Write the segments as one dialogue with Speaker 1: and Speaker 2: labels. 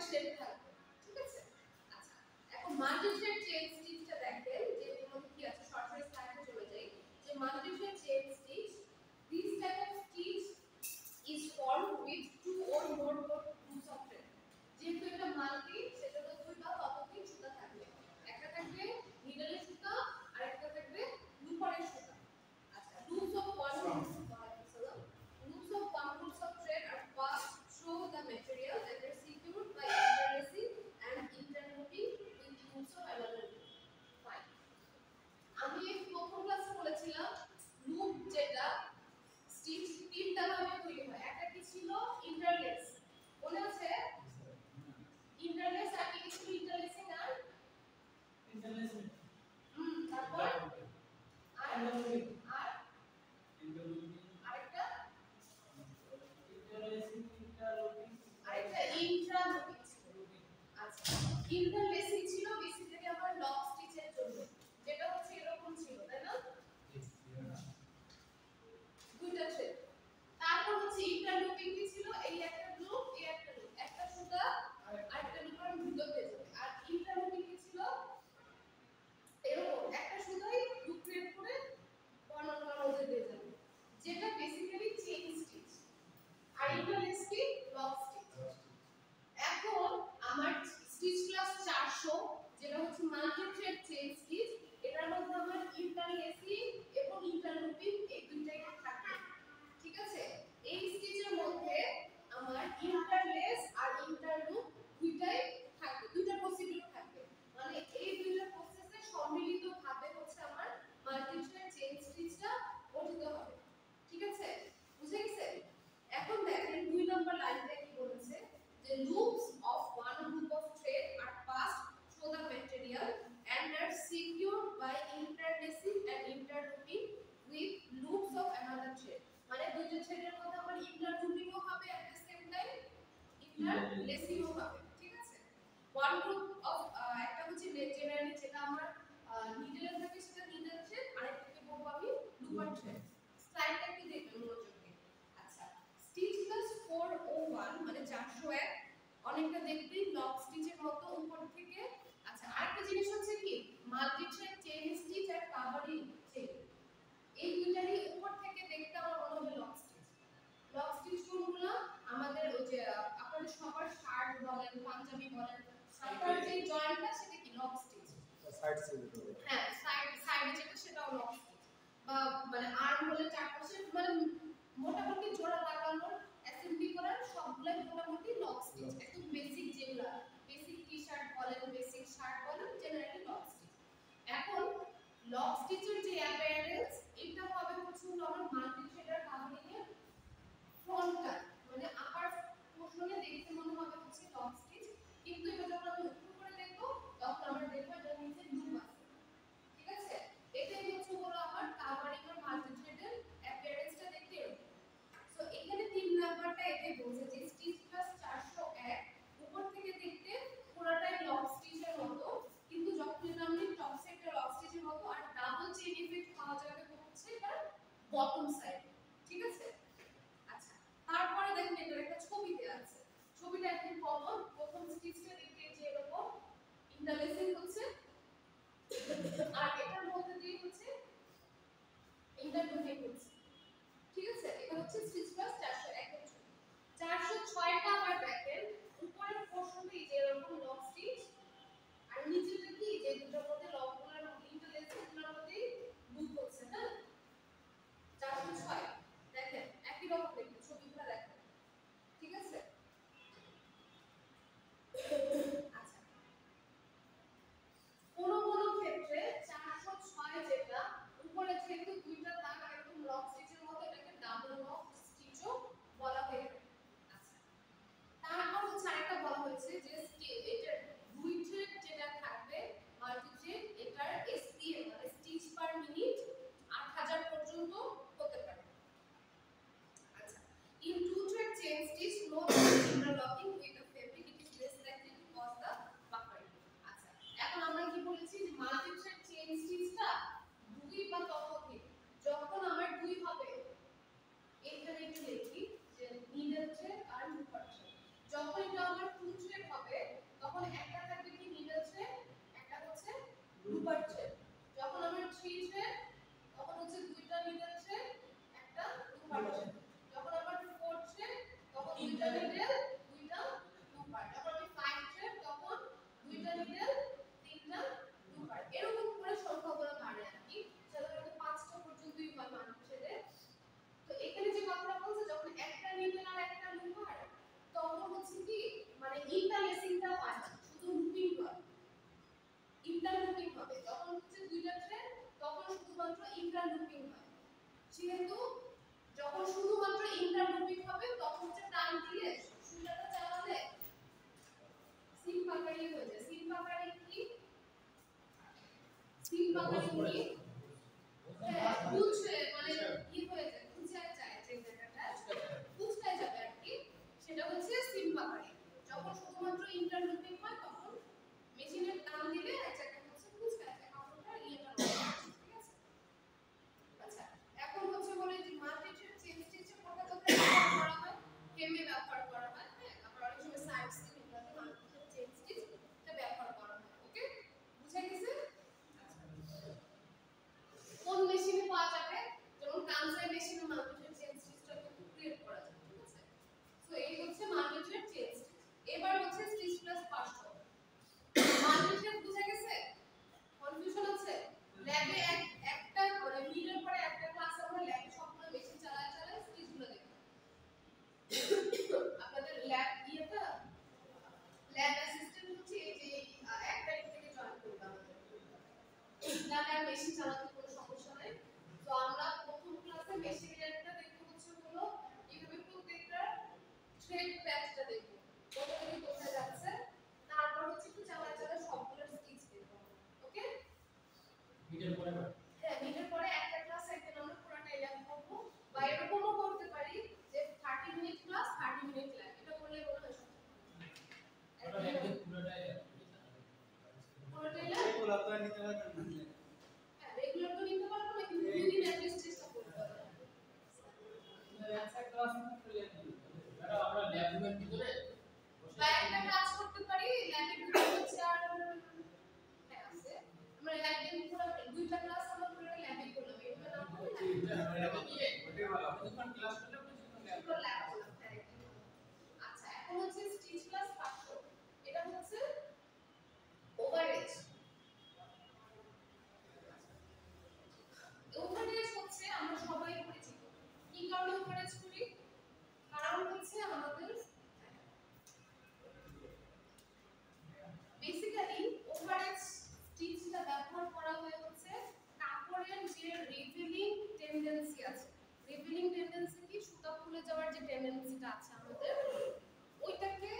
Speaker 1: Thread থাকবে, ঠিক আছে? আচ্ছা, এখন মাল্টি থ্রেড চেইন স্টিচটা দেখেন যে এর মধ্যে কি আছে, সরাসরি স্লাইডে চলে যাই। যে multi thread chain stitch, this type of stitch is formed with two or more groups of thread. যেহেতু এটা মাল্টি, সেজন্য দুই বা ততোধিক সুতা থাকবে। একটা থাকবে নিডলের সুতা আর একটা থাকবে লুপারের সুতা। আচ্ছা, loops of one groups of thread are passed through the material and are secured by interlacing and interlooping with loops of another group. Fine. আমি প্রথম ক্লাসে বলেছিলাম লুপ যেটা স্টিচ তিনটা ভাবে তৈরি হয়। একটা কি ছিল, ইন্টারলেস, মনে আছে? ইন্টারলেস আর কি ছিল, ইন্টারলেসিং আর
Speaker 2: ইন্টারলেসিং,
Speaker 1: তারপর আর
Speaker 2: ইন্টারলুপিং,
Speaker 1: আরেকটা
Speaker 2: ইন্টারলেসিং, ইন্টারলুপিং,
Speaker 1: আরেকটা ইন্ট্রালুপিং ছিল। আচ্ছা, ইন্টারলেসিং ছিল বেসিক্যালি আমার লক স্টিচের জন্য, যেটা হচ্ছে এরকম ছিল, তাই না? দুইটা থ্রেড। তারপর হচ্ছে ইন্টারলুপিং কি ছিল, এই একটা লুপ এই একটা লুপ, একটা সুতা আরেকটা লুপের ভিতর দিয়ে যাবে। আর ইন্টারলুপিং কি ছিল, এরকম একটা সুতাই লুপ ক্রিয়েট করে অন্যটার মধ্যে দিয়ে যাবে, যেটা বেসিক্যালি চেইন স্টিচ। আর ইন্টারলেস কি, লক স্টিচ। এখন আমার স্টিচ ক্লাস 400, যেটা হচ্ছে মাল্টি থ্রেড চেইন স্টিচ, এটার মধ্যে আমার ইন্টারলেসিং এবং ইন্টারলুপিং এই দুইটাই থাকবে, ঠিক আছে? এই স্টিচের মধ্যে আমার ইন্টারলেস আর ইন্টারলুপ দুইটাই থাকবে, দুইটা প্রসিডিউর থাকবে। মানে এই দুইটা প্রসেসে সম্মিলিত ভাবে হচ্ছে আমার মাল্টি থ্রেড চেইন স্টিচটা গঠিত হবে, ঠিক আছে? বুঝে গেছে? এখন দেখেন 2 নম্বর লাইনটা কি বলেছে, যে loops of one group of thread are passed through the material and are secured by interlacing and interlooping with loops of another thread. মানে দুইটা থ্রেডের মধ্যে আমার ইন্টারলুপিংও হবে at the same time ইন্টারলেসিংও হবে, ঠিক আছে? ওয়ান গ্রুপ অফ একটা হচ্ছে জেনারেলি যেটা আমার নিডেল থাকে সেটা নিডেল থ্রেড, আরেকটাকে বলবো আমি লুপার থ্রেড। স্লাইডটা একটু দেখবেন মনোযোগ দিয়ে। আচ্ছা, স্টিচ প্লাস 401 মানে 401 অনেকটা দেখতেই লক স্টিচের মতো উপর থেকে। আচ্ছা, আরেকটা জিনিস হচ্ছে কি, মাল্টি থ্রেড চেইন স্টিচ আর কাভারিং চেইন, এই দুইটারই উপর থেকে দেখতে আমার মনে হবে লক স্টিচ। লক স্টিচ কোনগুলো, আমাদের ওই যে আপনাদের সবার শার্ট বলেন, পাঞ্জাবি বলেন, হাতার যে জয়েন্টটা সেটা কি লক স্টিচ।
Speaker 3: সাইড সিল,
Speaker 1: হ্যাঁ, সাইড যেটা সেটাও লক স্টিচ। বা মানে আর্ম হলে চারপাশে মানে মোটামুটি জোড়া লাগানোর অ্যাসেম্বলি করার সবগুলাই মোটামুটি লক স্টিচ। একদম বেসিক যেগুলা, বেসিক টি-শার্ট বলেন, বেসিক শার্ট বলেন, জেনারেলি লক স্টিচ। এখন লক স্টিচের যে অ্যাপিয়ারেন্স, এটা হবে হচ্ছে আমার মাল্টি থ্রেডার কাভারিং এর ফ্রন্টটা, মানে আপার পোরশনে দেখতে মনে হবে হচ্ছে লক স্টিচ, কিন্তু এটা যখন আমি উপর করে দেখব তখন আমরা দেখব এটা নিচে লুপ আছে, ঠিক আছে? এটাই হচ্ছে হলো আমার কাভারিং এর মাল্টি থ্রেডের অ্যাপিয়ারেন্সটা দেখতে এরকম। সো এখানে 3 নাম্বারটা এটাই বলছে যে স্টিচ প্লাস 401 উপর থেকে দেখতে পুরোটাই লক স্টিচের মতো, কিন্তু যখন আমি টপ সাইডটা লক স্টিচের মতো, আর ডাবল চেইন ইফেক্ট পাওয়া যাবে হচ্ছে এটার বটম সাইডে, ঠিক আছে? আচ্ছা, তারপরে দেখেন এটার একটা ছবি দেয়া আছে। ছবিটা একদম কমন। প্রথম স্টিচটা দেখতে যে এরকম ইন্টারলেসিং হচ্ছে, আর এটার মধ্যে দিয়ে হচ্ছে ইন্টারলুপিং হচ্ছে, ঠিক আছে? এটা হচ্ছে স্টিচ প্লাস 401 এর ছবি। 406টা আবার দেখেন উপরের পোরশনটা এই যে এরকম লক স্টিচ, আর নিচেটা কি যে দুটোর মধ্যে লকগুলোর মধ্যে ইন্টারলেসিংগুলোর মধ্যে লুপ হচ্ছে, হ্যাঁ? 406 দেখেন একই রকম দেখতে, ছবিগুলো দেখেন, ঠিক আছে? আচ্ছা, কোন কোন ক্ষেত্রে 406 যেটা উপরে যেহেতু দুইটা দাগ একদম নিডল দুইটা টু পার্ট যখন আমি 5 থ্রেড তখন দুইটা নিডল তিনটা টু পার্ট এরকম করে সংখ্যাগুলো বাড়ে আর কি সাধারণত 5টা পর্যন্তই হয় মানুষের তো এখানে যে কথাটা বলছে যখন একটা নিডল আর একটা লুপার তখন হচ্ছে কি মানে ইন্টারলেসিংটা হয় না শুধু লুপিং হয় ইন্টারলুপিং হবে যখন হচ্ছে দুইটা থ্রেড তখন শুধুমাত্র ইন্টারলুপিং হয় যেহেতু যখন শুধুমাত্র ইন্টারলুপিং হবে তখন হচ্ছে টান দিয়ে সুইচটা চালালে সিম পাকারি হয়ে যায় সিম পাকারি কি বুঝছে মানে কি হয়ে যায় বুঝায় যায় যে জায়গাটা বুঝতে যাবে আর কি সেটা হচ্ছে সিম পাকারি যখন শুধুমাত্র ইন্টারলুপিং হয় তখন মেশিনের টান দিলে এক জায়গায় হচ্ছে বুঝতে যায় কাপড়টা ইয়েটা ঠিক আছে আচ্ছা এখন হচ্ছে বলে যে মাল্টিট্রেড চেন স্টিচে কোনটা কোথায় ব্যবহার করা হয় ফ্রেমে ব্যবহার করা হয় হ্যাঁ আবার অনেক সময় সাইড স্টিচে মাল্টিট্রেড চেন স্টিচ এটা ব্যবহার করা হয় ওকে বুঝা গেছে কোন মেশিনে পাওয়া যাবে যেমন কানসাই মেশিনে মাল্টিট্রেড চেন স্টিচটা কিন্তু ক্রিয়েট করা যায় ঠিক আছে সো এই হচ্ছে মাল্টিট্রেড চেন স্টিচ এবার হচ্ছে স্টিচ প্লাস পার্সন মাল্টিট্রেড বুঝা গেছে কনফিউশন আছে ল্যাবে একটা মানে মিডের পরে একটা ক্লাস আমরা ল্যাবে সবগুলো মেশিন চালায় চালায় স্টিচগুলো দেখব আপনাদের ল্যাব ইয়েটা ল্যাব অ্যাসিস্ট্যান্ট হচ্ছে এই যে এক তারিখ থেকে জয়েন করবে আমাদের ল্যাবে মেশিন চালাতে কোনো সমস্যা নাই তো আমরা প্রথম ক্লাসে মেশিনারিটা দেখব হচ্ছে হলো এইভাবে প্রত্যেকটা থ্রেড প্যাচটা দেখব কোথা থেকে কোথায় যাচ্ছে তারপর হচ্ছে একটু চালায় চালায় সবগুলো স্টিচ দেখব ওকে
Speaker 3: মিডল পরে
Speaker 1: হ্যাঁ মিডের পরে একটা ক্লাস একদিন আমরা পুরোটাই ল্যাব করব বা এরকমও করতে পারি যে 30 মিনিট ক্লাস 30 মিনিট ল্যাব এটা করলে বলা হয়
Speaker 3: ওটা একদম পুরোটাই
Speaker 1: পুরোটাই ল্যাব
Speaker 2: এগুলো আপনারা নিতে পারবেন না
Speaker 1: হ্যাঁ রেগুলার তো নিতে পারবো না কিন্তু দুই দিন অ্যাট লিস্ট চেষ্টা করতে হবে
Speaker 2: একটা ক্লাস নিতে
Speaker 3: এটা আমরা ল্যাব রুমের ভিতরে
Speaker 1: বা একটা কাজ করতে পারি ল্যাবের ভিতরে হচ্ছে আর হ্যাঁ আছে আমরা একদিন পুরো দুইটা ক্লাস আমরা পুরো ল্যাবে করলাম এগুলো না করে
Speaker 3: ল্যাবে গিয়ে যখন ক্লাস করলে
Speaker 1: পুরো ল্যাব করলাম আচ্ছা এখন হচ্ছে স্টিচ প্লাস পার্সন এটা হচ্ছে ওভারএজ ওভারএজ হচ্ছে আমরা সবাই পরিচিত কি কারণে ওভারএজ করি কারণ হচ্ছে আমাদের বেসিক্যালি ওভারএজ স্টিচটা ব্যবহার করা হয় হচ্ছে কাপড়ের যে রিভিলিং টেন্ডেন্সি আছে রিভিলিং টেন্ডেন্সি কি সুতা খুলে যাওয়ার যে টেন্ডেন্সিটা আছে আমাদের ওইটাকে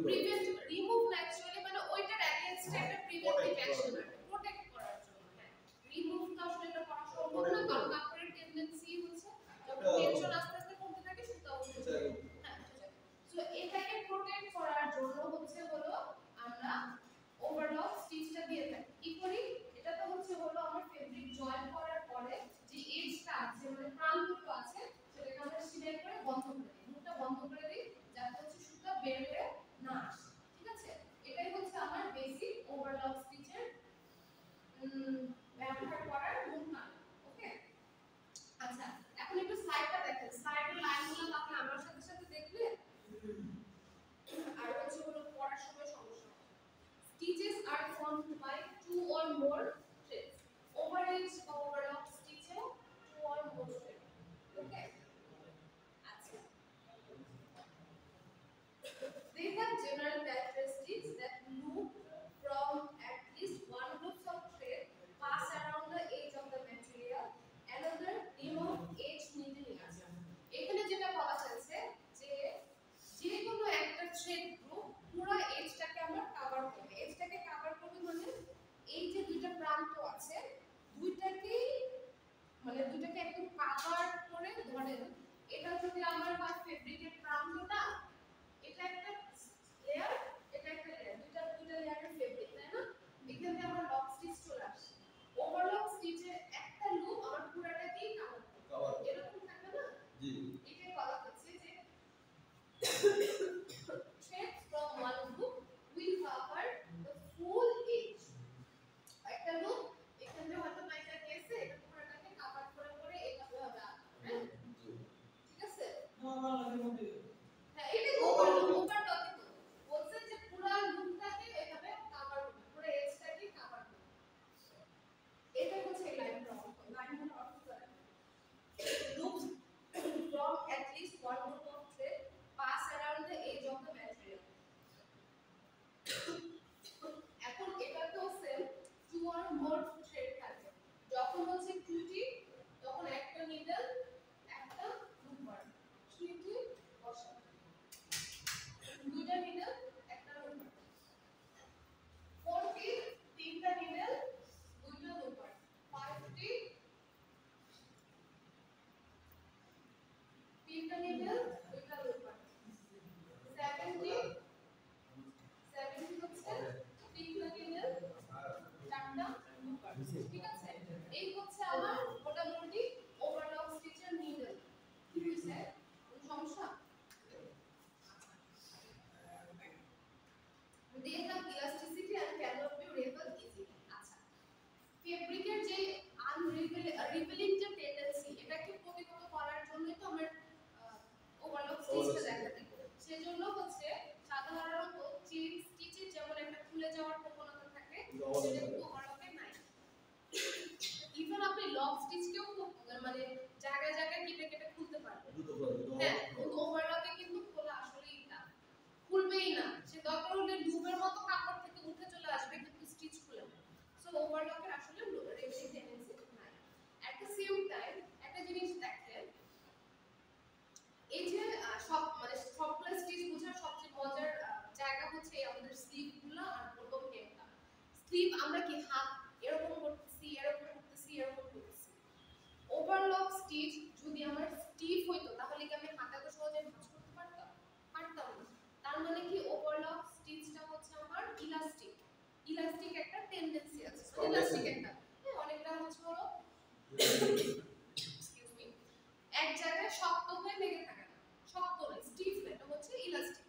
Speaker 1: প্রিভেন্ট রিমুভ না অ্যাকচুয়ালি মানে ওইটার এগেইনস্ট একটা প্রিভেন্টিভ অ্যাকশন আছে প্রোটেক্ট করার জন্য হ্যাঁ রিমুভ তো আসলে এটা করা সম্ভব না কারণ কাপড়ের টেন্ডেন্সি হচ্ছে যখন টেনশন আস্তে আস্তে কমতে থাকে সুতা উঠে যায় হ্যাঁ সো এটাকে প্রোটেক্ট করার জন্য হচ্ছে হলো আমরা ওভারলক স্টিচটা দিয়ে থাকি কি করি এটা তো হচ্ছে হলো আমরা ফেব্রিক জয়েন করার পরে যে এজটা আছে মানে প্রান্তটা আছে সেটাকে আমরা সিলাই করে বন্ধ করে দিই মুখটা বন্ধ করে দিই যাতে হচ্ছে সুতা বের হয়ে না আসে ঠিক আছে এটাই হচ্ছে আমার বেসিক ওভারলক স্টিচের ব্যবহার করার মূল কারণ ওকে আচ্ছা এখন একটু স্লাইডটা দেখেন স্লাইডের লাইনগুলো তাহলে আমার সাথে সাথে দেখলে আর হচ্ছে হলো পড়ার সময় সমস্যা stitches are formed by two or more threads overage বা overlock stitch A two or more threads okay আচ্ছা they have general characteristics that loop from at least one group of thread pass around the edge of the material another remove edge needling আছে এখানে যেটা বলা হয়েছে যে যে কোনো একটা থ্রেড গ্রুপ পুরো এজটাকে আমরা কভার করবে এজটাকে কভার করবে মানে এই যে দুইটা প্রান্ত সেটা কিন্তু ওভারলকে নাই। ইভেন আপনি লক স্টিচকেও খুব মানে জায়গায় জায়গায় কেটে কেটে খুলতে পারবেন। হ্যাঁ, কিন্তু ওভারলকে কিন্তু খোলা আসলেই না, খুলবেই না। সে দরকার হলে লুপের মতো কাপড় থেকে উঠে চলে আসবে, কিন্তু স্টিচ খুলে না। সো ওভারলকের আসলে রেভিং টেন্ডেন্সি নাই। এট দ্য সেম টাইম একটা জিনিস দেখেন, এই যে সব মানে সবগুলো স্টিচ বোঝার সবচেয়ে মজার জায়গা হচ্ছে আমাদের স্লিভগুলো আর বোটম হেমটা। স্লিভ আমরা কি হাত এরকম করতেছি, এরকম করতেছি, এরকম করতেছি। ওভারলক স্টিচ যদি আমার স্টিফ হইতো তাহলে কি আমি হাতে তো সহজে ভাঁজ করতে পারতাম? পারতাম না। তার মানে কি ওভারলক স্টিচটা হচ্ছে আমার ইলাস্টিক, ইলাস্টিক একটা টেন্ডেন্সি আছে, ইলাস্টিক একটা অনেকটা হচ্ছে হলো এক্সকিউজ মি, এক জায়গায় শক্ত হয়ে লেগে থাকে না, শক্ত না, স্টিফ না, এটা হচ্ছে ইলাস্টিক।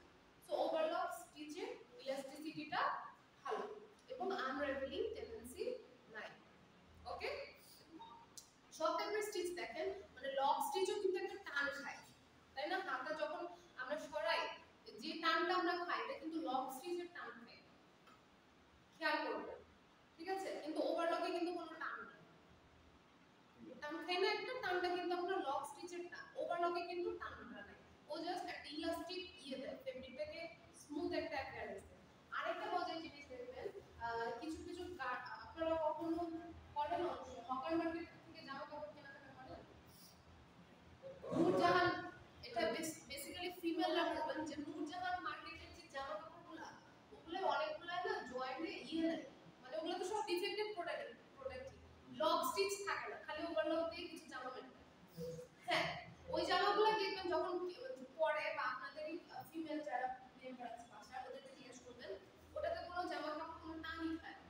Speaker 1: সো ওভারলক স্টিচের ইলাস্টিসিটিটা ভালো এবং আনরাভেলিং টেন্ডেন্সি নাই। ওকে, সব টাইপের স্টিচ দেখেন মানে লক স্টিচও কিন্তু একটা টান খায়, তাই না? হাতটা যখন আমরা সরাই যে টানটা আমরা খাই এটা কিন্তু লক স্টিচের টান খায়, খেয়াল করবেন, ঠিক আছে? কিন্তু ওভারলকে কিন্তু কোনো টান নেই, টান খায় না, একটা টানটা কিন্তু আপনার লক স্টিচের টান, ওভারলকে কিন্তু টানটা নাই। ও জাস্ট একটা ইলাস্টিক দেয়, ফেব্রিকটাকে স্মুথ একটা অ্যাপিয়ারেন্স দেয়। আরেকটা মজার জিনিস দেখবেন, কিছু কিছু আপনারা কখনো করেন হকার মার্কেট থেকে জামা কাপড় কেনাকাটা করেন? নূরজাহান, এটা বেসিক্যালি ফিমেলরা বলবেন যে নূরজাহান মার্কেটের যে জামা কাপড়গুলো ওগুলো অনেকগুলো না জয়েন্টে নেয়, মানে ওগুলো তো সব ডিফেক্টেড প্রোডাক্ট, লক স্টিচ থাকে না, খালি ওভারলক দিয়ে কিছু জামা বের করে। হ্যাঁ, ওই জামাগুলো দেখবেন যখন পরে বা আপনাদের ফিমেল যারা মেম্বার আছে বাসায় ওদেরকে জিজ্ঞেস করবেন, ওটাতে কোনো জামা কাপড় কোনো টানই খায় না,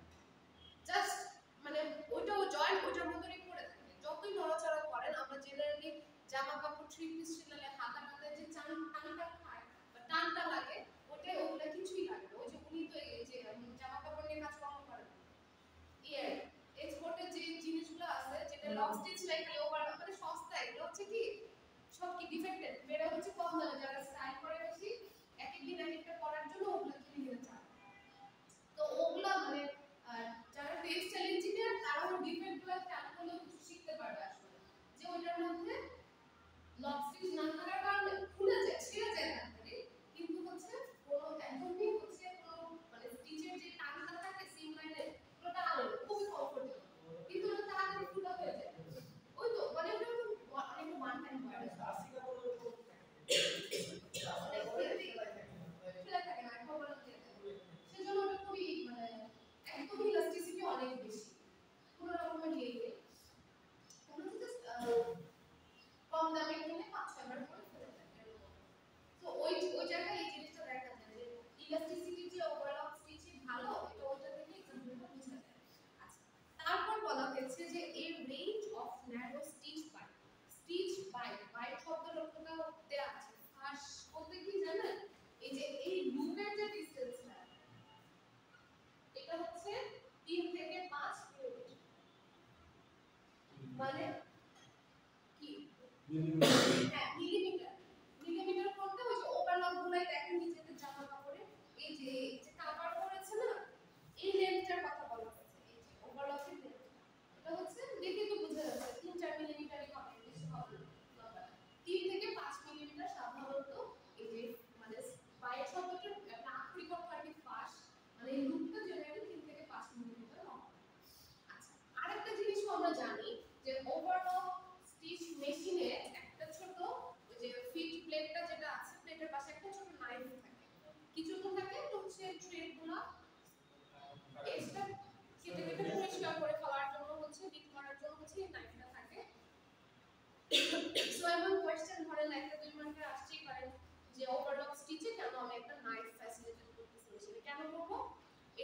Speaker 1: জাস্ট মানে ওইটাও জয়েন্ট ওইটার মতনই পড়ে থাকে। যতই নড়াচড়া করেন, আমরা জেনারেলি জামা কাপড় থ্রি পিস সেলালে হাতাটাতে যে টানটা খায় বা টানটা লাগে, ওইটা ওগুলা কিছুই লাগে না। ওই যে উনি তো এই যে জামা কাপড় নিয়ে কাজকর্ম করেন, ইয়ার এক্সপোর্টের যে জিনিসগুলো আছে যেটা লক স্টিচ নাই, খালি ওভার মানে সস্তা, এগুলো হচ্ছে কি সব কি ডিফেক্টেড, মেয়েরা হচ্ছে কম দামে যারা স্টাইল করে বেশি, এক এক দিন এক একটা পরার জন্য ওগুলো কিনে কিনে চায়। তো ওগুলা মানে যারা টেক্সটাইল ইঞ্জিনিয়ার তারা ওই ডিফেক্টগুলো খেয়াল করলে কিছু শিখতে পারবে আসলে, যে ওইটার মধ্যে লক স্টিচ না থাকার কারণে খুলে যায়, ছিঁড়ে যায় তাড়াতাড়ি, কিন্তু হচ্ছে কোনো একদমই হচ্ছে কোনো মানে স্টিচের যে টানটা থাকে সিম লাইনে ওটা আলাদা, খুবই কমফোর্টেবল, কিন্তু ওটা তাড়াতাড়ি খুলে হয়ে যায়। ওই তো মানে ওটা অনেক ওয়ান টাইম হয়, খুলে থাকে না, খবর দিয়ে থাকে, সেজন্য ওটা খুবই মানে একদমই ইলাস্টিসিটি অনেক বেশি, কোনো রকমের ইয়ে নেই। ওগুলো জাস্ট কম দামে কিনে 5-6 বার করে ফেলে দেয় এরকম। তো ওই ওই জায়গায় এই জিনিসটা দেখা যায় যে ইলাস্টিসিটি যে ওভারলক স্টিচে ভালো, এটা ওইটা থেকে এক্সাম্পলটা বোঝা যায়। আচ্ছা, তারপর বলা হয়েছে যে এর range of narrow stitch bite, stitch bite, bite শব্দের অর্থটা দেয়া আছে, ফাঁস বলতে কি জানেন? এই যে এই লুপের যে ডিসটেন্সটা এটা হচ্ছে 3 থেকে 5 মিলিমিটার, মানে কি হ্যাঁ মিলিমিটার, মিলিমিটার বলতে ওই যে ওভারলক গুলাই দেখেন নিজেদের জামা কাপড়ে এই যে কভার করেছে না, এই লেন্থটার কথা বলা হচ্ছে, এই যে ওভারলকের লেন্থ এটা হচ্ছে দেখে তো বোঝা যাচ্ছে 3-4 মিলিমিটারই হবে, বেশি হবে না, 3 থেকে 5 মিলিমিটার সাধারণত এই যে মানে বাইট শব্দটার একটা আক্ষরিক অর্থ আর কি ফাঁস, মানে এই লুপটা জেনারেলি 3 থেকে 5 মিলিমিটার লম্বা। আচ্ছা, আরেকটা জিনিসও আমরা জানি যে ওভারলক স্টিচ মেশিনে একটা ছোট ওই যে ফিট প্লেটটা যেটা আছে, প্লেটের পাশে একটা ছোট নাইফ থাকে, কিছু তো থাকে তো হচ্ছে থ্রেডগুলো এক্সট্রা কেটে কেটে পরিষ্কার করে ফেলার জন্য হচ্ছে বিট করার জন্য হচ্ছে এই নাইফটা থাকে। সো এমন কোশ্চেন ধরেন একটা 2 মার্কের আসতেই পারে যে ওভারলক স্টিচে কেন আমি একটা নাইফ ফ্যাসিলিটেট করতেছি মেশিনে, কেন করব?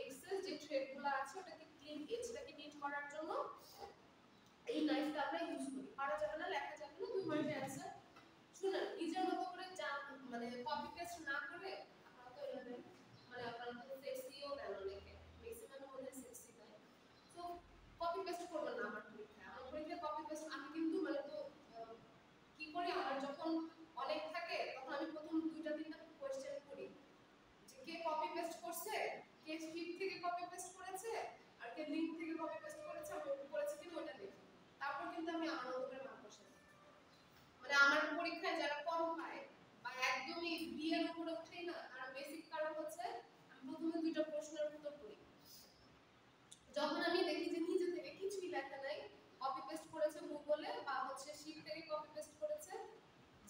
Speaker 1: এক্সেস যে থ্রেডগুলো আছে ওটাকে ক্লিন এজটাকে নিট করার জন্য এই নাইফটা আমরা ইউজ করি। পারা যাবে না, লেখা যাবে না, 2 মার্কের অ্যানসার। শুনুন, নিজের মতো করে যা মানে কপি পেস্ট না করে আপনারা তো এলেন মানে আপনারা তো সেক্সিও দেন অনেকে, ম্যাক্সিমাম মধ্যে সেক্সি দেয়, তো কপি পেস্ট করবেন না আমার পরীক্ষায়। আমার পরীক্ষায় কপি পেস্ট আমি কিন্তু মানে তো কি করি, আমার যখন অনেক থাকে তখন আমি প্রথম 2-3টা কোশ্চেন করি যে কে কপি পেস্ট করছে, কে স্ক্রিপ্ট থেকে কপি পেস্ট করেছে, আর কে পরীক্ষায় যারা কম পায় বা একদমই বিয়ের উপরে উঠেই না, তার বেসিক কারণ হচ্ছে আমি প্রথমে দুইটা প্রশ্নের উত্তর করি। যখন আমি দেখি যে নিজে থেকে কিছুই লেখা নাই, কপি পেস্ট করেছে গুগলে বা হচ্ছে শিট থেকে কপি পেস্ট করেছে,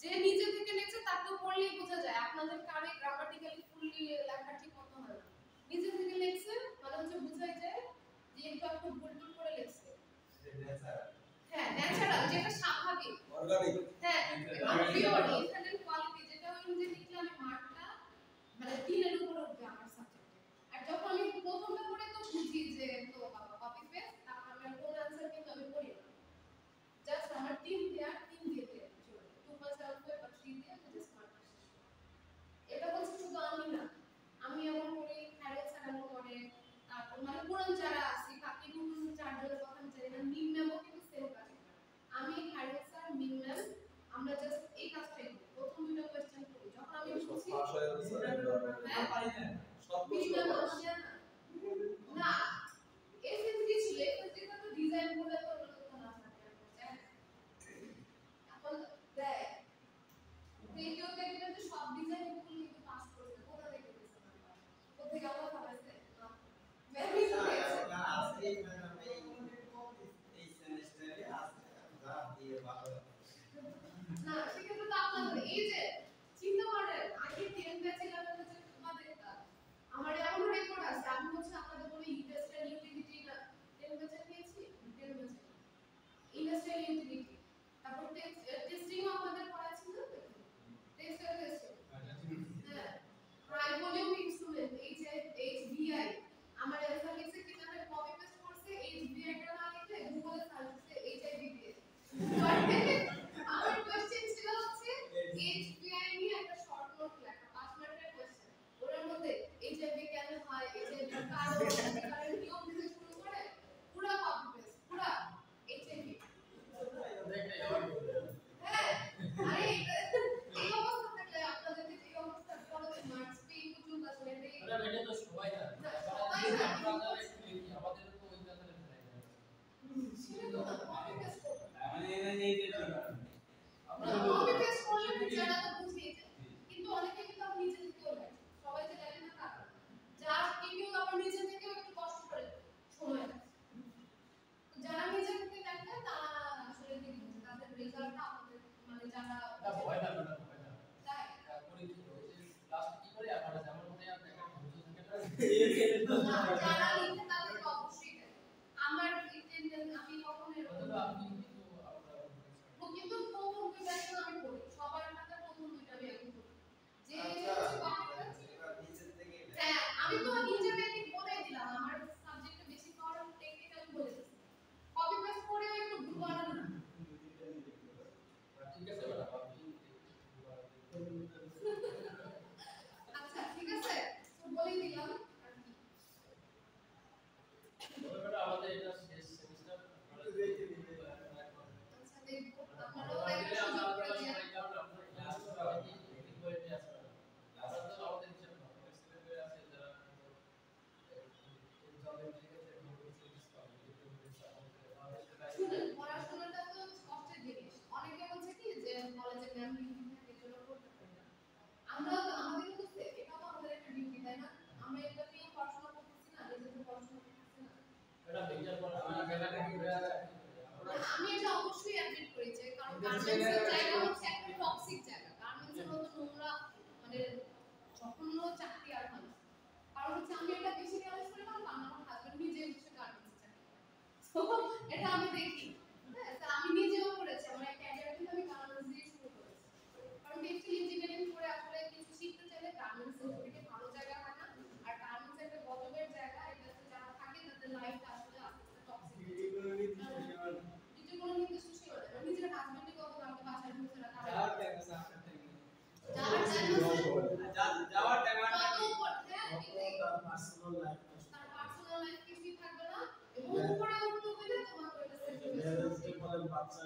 Speaker 1: যে নিজে থেকে লিখছে তার তো পড়লেই বোঝা যায় আপনাদের কারে গ্রামাটিক্যালি ফুললি লেখা ঠিক মতো হয় না। নিজে থেকে লিখছে মানে হচ্ছে বোঝাই যায় যে একটু ভুল টুল করে লিখছে। হ্যাঁ, ন্যাচারাল, যেটা স্বাভাবিক,
Speaker 4: অর্গানিক।
Speaker 1: হ্যাঁ, পিওর ইনহেরেন্ট কোয়ালিটি, যেটা ওই যে লিখলে আমি মার্কটা মানে 3 এর উপরে উঠবে আমার সাবজেক্টে। আর যখন আমি প্রথমটা পড়ে তো বুঝি যে তো বাবা কপি পেস্ট, তারপর আমি কোন आंसर কিন্তু আমি পড়ি না, জাস্ট আমার 3 দেয়া 3 দিয়ে দিয়ে 2.75 বা 3 দিয়ে আমি জাস্ট মার্ক শেষ করি। এটা হচ্ছে শুধু আমি না, আমি এমন করি, হ্যারোল্ড স্যার এমন করে, তারপর মানে পুরান যারা আছে বাকি নতুন চারজনের কথা আমি জানি না, মিম ম্যামও কিন্তু সেম কাজ করে। আমি হ্যারোল্ড স্যার, মিম ম্যাম, আমরা জাস্ট এই কাজটাই করি। প্রথম দুটো কোশ্চেন করি, যখন আমি বুঝি
Speaker 4: পাস হয়ে গেছে সব
Speaker 1: মিম
Speaker 4: প্রশ্ন
Speaker 1: ম্যাম
Speaker 4: পাস।
Speaker 1: আসে না, এসএসসি ছিল, এসএসসিটা তো ডিজাইন বলে তো না থাকে, এখন দেখ ভিডিও দেখলে তো সব ডিজাইন গুলো কিন্তু পাস করেছে, কোথা থেকে দিয়েছে নাম্বার, কোথা থেকে আলাদা পাইছে না, ম্যামই তো দিয়েছে। না সেক্ষেত্রে তো আপনাদের এই যে চিন্তা করেন আগে 10 ব্যাচ 11 ব্যাচের তোমাদের আমার এমন রেকর্ড আছে, আমি হচ্ছে আপনাদের বলে ইন্ডাস্ট্রিয়াল ইউটিলিটি না 10 ব্যাচের নিয়েছি, 10 ব্যাচের ইন্ডাস্ট্রিয়াল ইউটিলিটি, তারপর টেস্টিংও আমাদের পড়াচ্ছিল, টেস্টার টেস্টিং, হ্যাঁ, প্রায় ভলিউম ইনস্ট্রুমেন্ট এইচভিআই, আমার অ্যান্সার লিখছে কি জানেন, কপি পেস্ট করছে এইচভিআই টা না লিখে গুগলে সার্চ দিছে এইচআইভি দিয়ে। আমার কোশ্চেন ছিল হচ্ছে এইচবিআই নিয়ে একটা শর্ট নোট লেখা 5 মিনিটের কোশ্চেন, ওর মধ্যে এইচআইভি কেন হয়, এইচআইভি কারণ কারণ নিয়ম থেকে শুরু করে পুরো কপি পেস্ট, পুরো এইচআইভি। হ্যাঁ, আরে এই অবস্থা থাকলে আপনাদের যে এই অবস্থা পড়াতে মার্কস পেয়ে পর্যন্ত আসলে এটাই
Speaker 3: এটা তো সবাই না
Speaker 1: সবাই না,
Speaker 3: আমরা একটু দেখি আমাদের তো ওই কথাটা ফেলাই না
Speaker 1: সেটা তো কপি পেস্ট করতে
Speaker 2: মানে এই যে
Speaker 3: আমরা
Speaker 1: কপি পেস্ট করলে যারা তো বুঝিয়ে যায়, কিন্তু অনেকে কিন্তু আপনি নিজে থেকেও লেখে, সবাই যে লেখে না তা না। যারা কেউ আবার নিজে থেকেও একটু কষ্ট করে সময় লাগে, যারা নিজে থেকে লেখে তারা আসলে দেখবেন যে তাদের রেজাল্টটা আমাদের মানে যারা
Speaker 3: এটা ভয় না ভয় না
Speaker 1: তাই
Speaker 3: তারপরে কি হয়েছে লাস্ট কি করে আমরা যেমন মনে আর দেখা ধৈর্য থাকে না
Speaker 1: যারা লিখে তাদের অবশ্যই দেয়। আমার ইন্টেনশন আমি কখনো এরকম
Speaker 3: অথবা আপনি কিন্তু আমরা
Speaker 1: কিন্তু প্রথম দুইটা কিন্তু আমি পড়ি, সবার সাথে প্রথম দুইটা আমি এখন পড়ি, যে হ্যাঁ আমি তো নিজের টেকনিক বলে দিলাম, আমার সাবজেক্টে বেশি পাওয়ার টেকনিক আমি বলে দিচ্ছি, কপি পেস্ট করে একটু ভুল বানান না।
Speaker 3: ঠিক আছে ম্যাডাম আপনি
Speaker 1: আচ্ছা ঠিক আছে, তো বলে দিলাম আর কি।
Speaker 3: ম্যাডাম আমাদের এটা শেষ সেমিস্টার
Speaker 1: আচ্ছা দেখবো আপনারাও একটা সুযোগ করে দিন। শুনুন, পড়াশোনাটা তো কষ্টের জিনিস, অনেকে বলছে কি যে কলেজে ম্যাম ডিউটি থাকে এর জন্য করতে পারি না, আমরা তো আমাদের কিন্তু এটা তো আমাদের একটা ডিউটি তাই না, আমরা এটা নিয়ে পড়াশোনা করতেছি না, নিজেদের পড়াশোনা করতেছি না। আমি এটা অবশ্যই অ্যাডমিট করি যে কারণ গার্মেন্টসের জায়গা হচ্ছে একটা টক্সিক জায়গা, গার্মেন্টসের মতো নোংরা মানে জঘন্য চাকরি আর হয় না। কারণ হচ্ছে আমি এটা বেশি রিয়ালাইজ করে পারলাম আমার হাজবেন্ড নিজে হচ্ছে গার্মেন্টসে চাকরি করে, তো এটা আমি দেখি, হ্যাঁ তা আমি নিজেও করেছি, আমার ক্যারিয়ার কিন্তু আমি গার্মেন্টস দিয়ে শুরু করেছি, কারণ টেক্সটাইল ইঞ্জিনিয়ারিং করে আসলে কিছু শিখতে চাইলে গার্মেন্টসের থেকে ভালো জায়গা হয় না, আর গার্মেন্টস একটা গজবের জায়গা, এটাতে যারা থাকে তাদের লাইফটা আসলে আস্তে আস্তে টক্সিক হয়ে যায়। নিজে কোনো নির্দিষ্ট সীমা নেই, নিজের হাজবেন্ডই কখন আমাকে বাসায় ঢুকছে না তারা যাওয়ার টাইম আছে
Speaker 2: যাওয়ার টাইম
Speaker 1: কত উপর, হ্যাঁ এটাই।
Speaker 2: তার পার্সোনাল লাইফ
Speaker 1: তার পার্সোনাল লাইফ কিছুই থাকবে না, এবং উপরে উঠতে হইলে তোমাকে ওইটা সেট
Speaker 2: বলেন বাচ্চা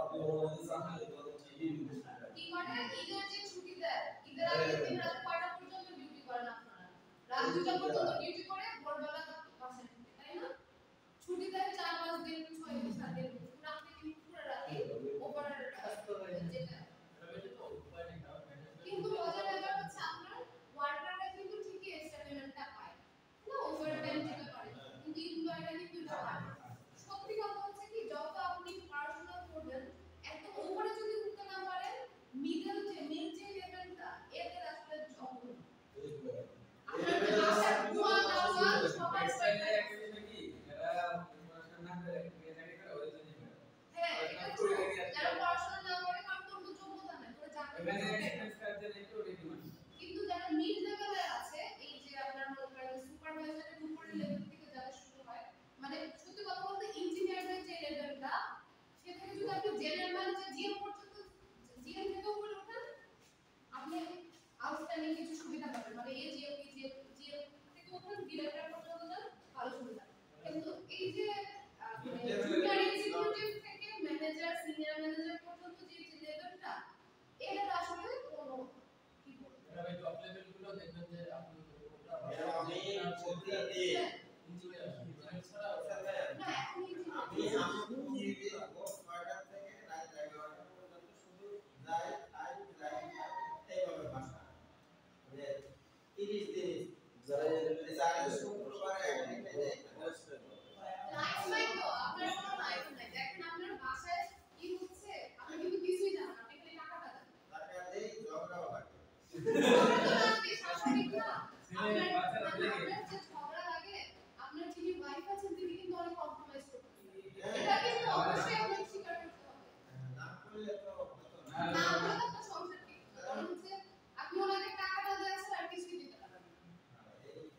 Speaker 4: আপনি বলেন চাকরি তো ঠিকই নিতে
Speaker 1: কি করে ঈদের যে ছুটি দেয়, ঈদের আগের দিন রাত 5টা পর্যন্ত ডিউটি করেন আপনারা, রাত 2টা পর্যন্ত ডিউটি করে ভোরবেলা বাসায় ঢুকে, তাই না? ছুটি দেয় 4-5 দিন 6 দিন 7 দিন, রাতে কিন্তু পুরো রাতে ওভার যেটা বেশি সুবিধা পাবেন মানে এই যে থেকে ওখানে ডিরেক্টর পর্যন্ত যান ভালো সুবিধা কিন্তু এই যে জুনিয়র এক্সিকিউটিভ থেকে ম্যানেজার সিনিয়র ম্যানেজার পর্যন্ত যে লেভেলটা এটা আসলে কোনো কি বলবো
Speaker 3: এটা ভাই টপ লেভেল গুলো দেখবেন যে আপনি
Speaker 4: আমি বলতে
Speaker 3: ইঞ্জিনিয়ার ছাড়া
Speaker 1: না এখন
Speaker 4: আমি কি কোর্স কয়টা থেকে রাত 11টা পর্যন্ত শুধু যাই এইভাবে ভাষা মানে 30 দিন যারা শুক্রবার একদিন
Speaker 1: লাইফ নাই তো আপনার কোনো লাইফ নাই দেখেন আপনার বাসায় কি হচ্ছে আপনি কিন্তু কিছুই জানেন আপনি খালি টাকাটা দেন
Speaker 4: টাকা দেই ঝগড়াও লাগে
Speaker 1: স্বাভাবিক না আপনার যে ঝগড়া লাগে আপনার যিনি ওয়াইফ আছেন তিনি কিন্তু অনেক কম্প্রোমাইজ করতেছেন এটা কিন্তু অবশ্যই আপনাকে স্বীকার করতে হবে
Speaker 4: না করলে তো হতো না
Speaker 1: না হলে তো আপনার সংসার ঠিক কারণ হচ্ছে আপনি ওনাকে টাকাটা দিয়েছেন আর কিছুই দিতে পারবেন না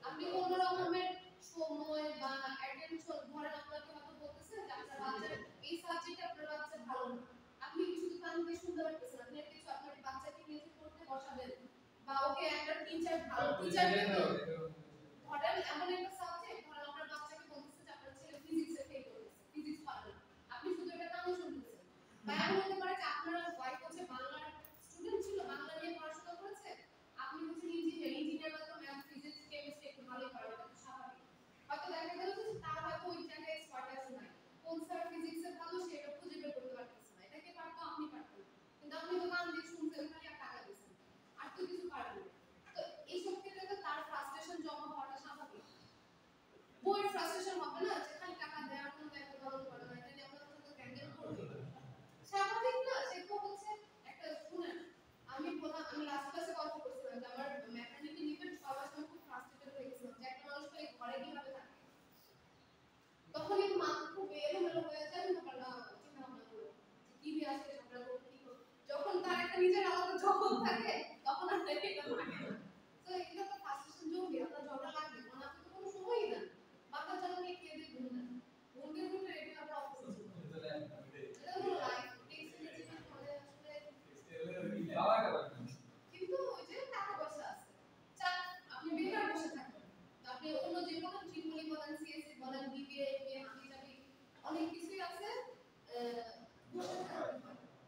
Speaker 1: আপনি কোন রকমের সময় বা অ্যাটেনশন ধরেন আপনাকে হয়তো বলতেছে যে আপনার বাচ্চার এই সাবজেক্টে আপনার বাচ্চা ভালো না আপনি কিছু কান দিয়ে শুনতে পারতেছেন আপনি কিছু আপনার বাচ্চাকে নিয়ে পড়তে বসাবেন বা ওকে একটা টিচার ভালো টিচার ধরেন এমন একটা সাবজেক্ট ধরেন আপনার বাচ্চাকে বলতেছে যে আপনার ছেলে ফিজিক্সে ফেল করেছে ফিজিক্স পারে না আপনি শুধু এটা কানে শুনতেছেন বা এমন হতে পারে যে আপনার ওয়াইফ হচ্ছে বাংলার স্টুডেন্ট ছিল বাংলা নিয়ে পড়াশোনা করেছে আপনি হচ্ছে ইঞ্জিনিয়ার বা তো ম্যাথ ফিজিক্স কেমিস্ট্রি একটু ভালোই পারেন এটা তো স্বাভাবিক হয়তো দেখা গেল যে তার হয়তো ওই জায়গায় এক্সপার্টাইজ নাই কোন স্যার ফিজিক্সে ভালো সেটা খুঁজে বের করতে পারতেছে না এটাকে পারতো আপনি পারতেন কিন্তু আপনি তো কান দিয়ে শুনছেন খালি আর টাকা দিয়েছেন আর তো কিছু পারবেন না তো এইসব ক্ষেত্রে তো তার ফ্রাস্ট্রেশন জমা হওয়াটা স্বাভাবিক বইয়ের ফ্রাস্ট্রেশন হবে না যে খালি টাকা দেওয়ার কোনো দায়িত্ব পালন করে না এটা নিয়ে আমরা তো ক্যান্ডেল করব স্বাভাবিক না সেটা হচ্ছে একটা শুনেন আমি লাস্ট ক্লাসে কথা বলছিলাম যে আমার ম্যাটারনিটি লিভের সবার সময় খুব ফ্রাস্ট্রেটেড হয়ে গেছিলাম যে একটা মানুষ খালি ঘরে কিভাবে থাকে তখন কিন্তু মাথা খুব এলোমেলো হয়ে যায় আমি তখন চিন্তা ভাবনা করবো কি দিয়ে আসলে ঝগড়া করবো কি করবো যখন তার একটা নিজের আলাদা জগৎ থাকে তখন আর দেখে এটা থাকে না তো এটা তো ফ্রাস্ট্রেশন জমবে আপনার ঝগড়া লাগবে কারণ আপনি তো কোনো সময়ই দেন বাচ্চা জন্য নিয়ে খেয়ে দিয়ে ঘুম দেন ঘুম দিয়ে উঠে এটা আপনার অফিসে এটা হলো লাইফ টেক্সটের জীবন মানে আসলে কিন্তু ওই যে টাকা পয়সা আছে চান আপনি বেকার বসে থাকবেন তো আপনি অন্য যে কোনো ট্রিপলি বলেন সিএসসি বলেন বিবিএ এমবিএ হাবি জাবি অনেক কিছুই আছে বসে থাকতে হয়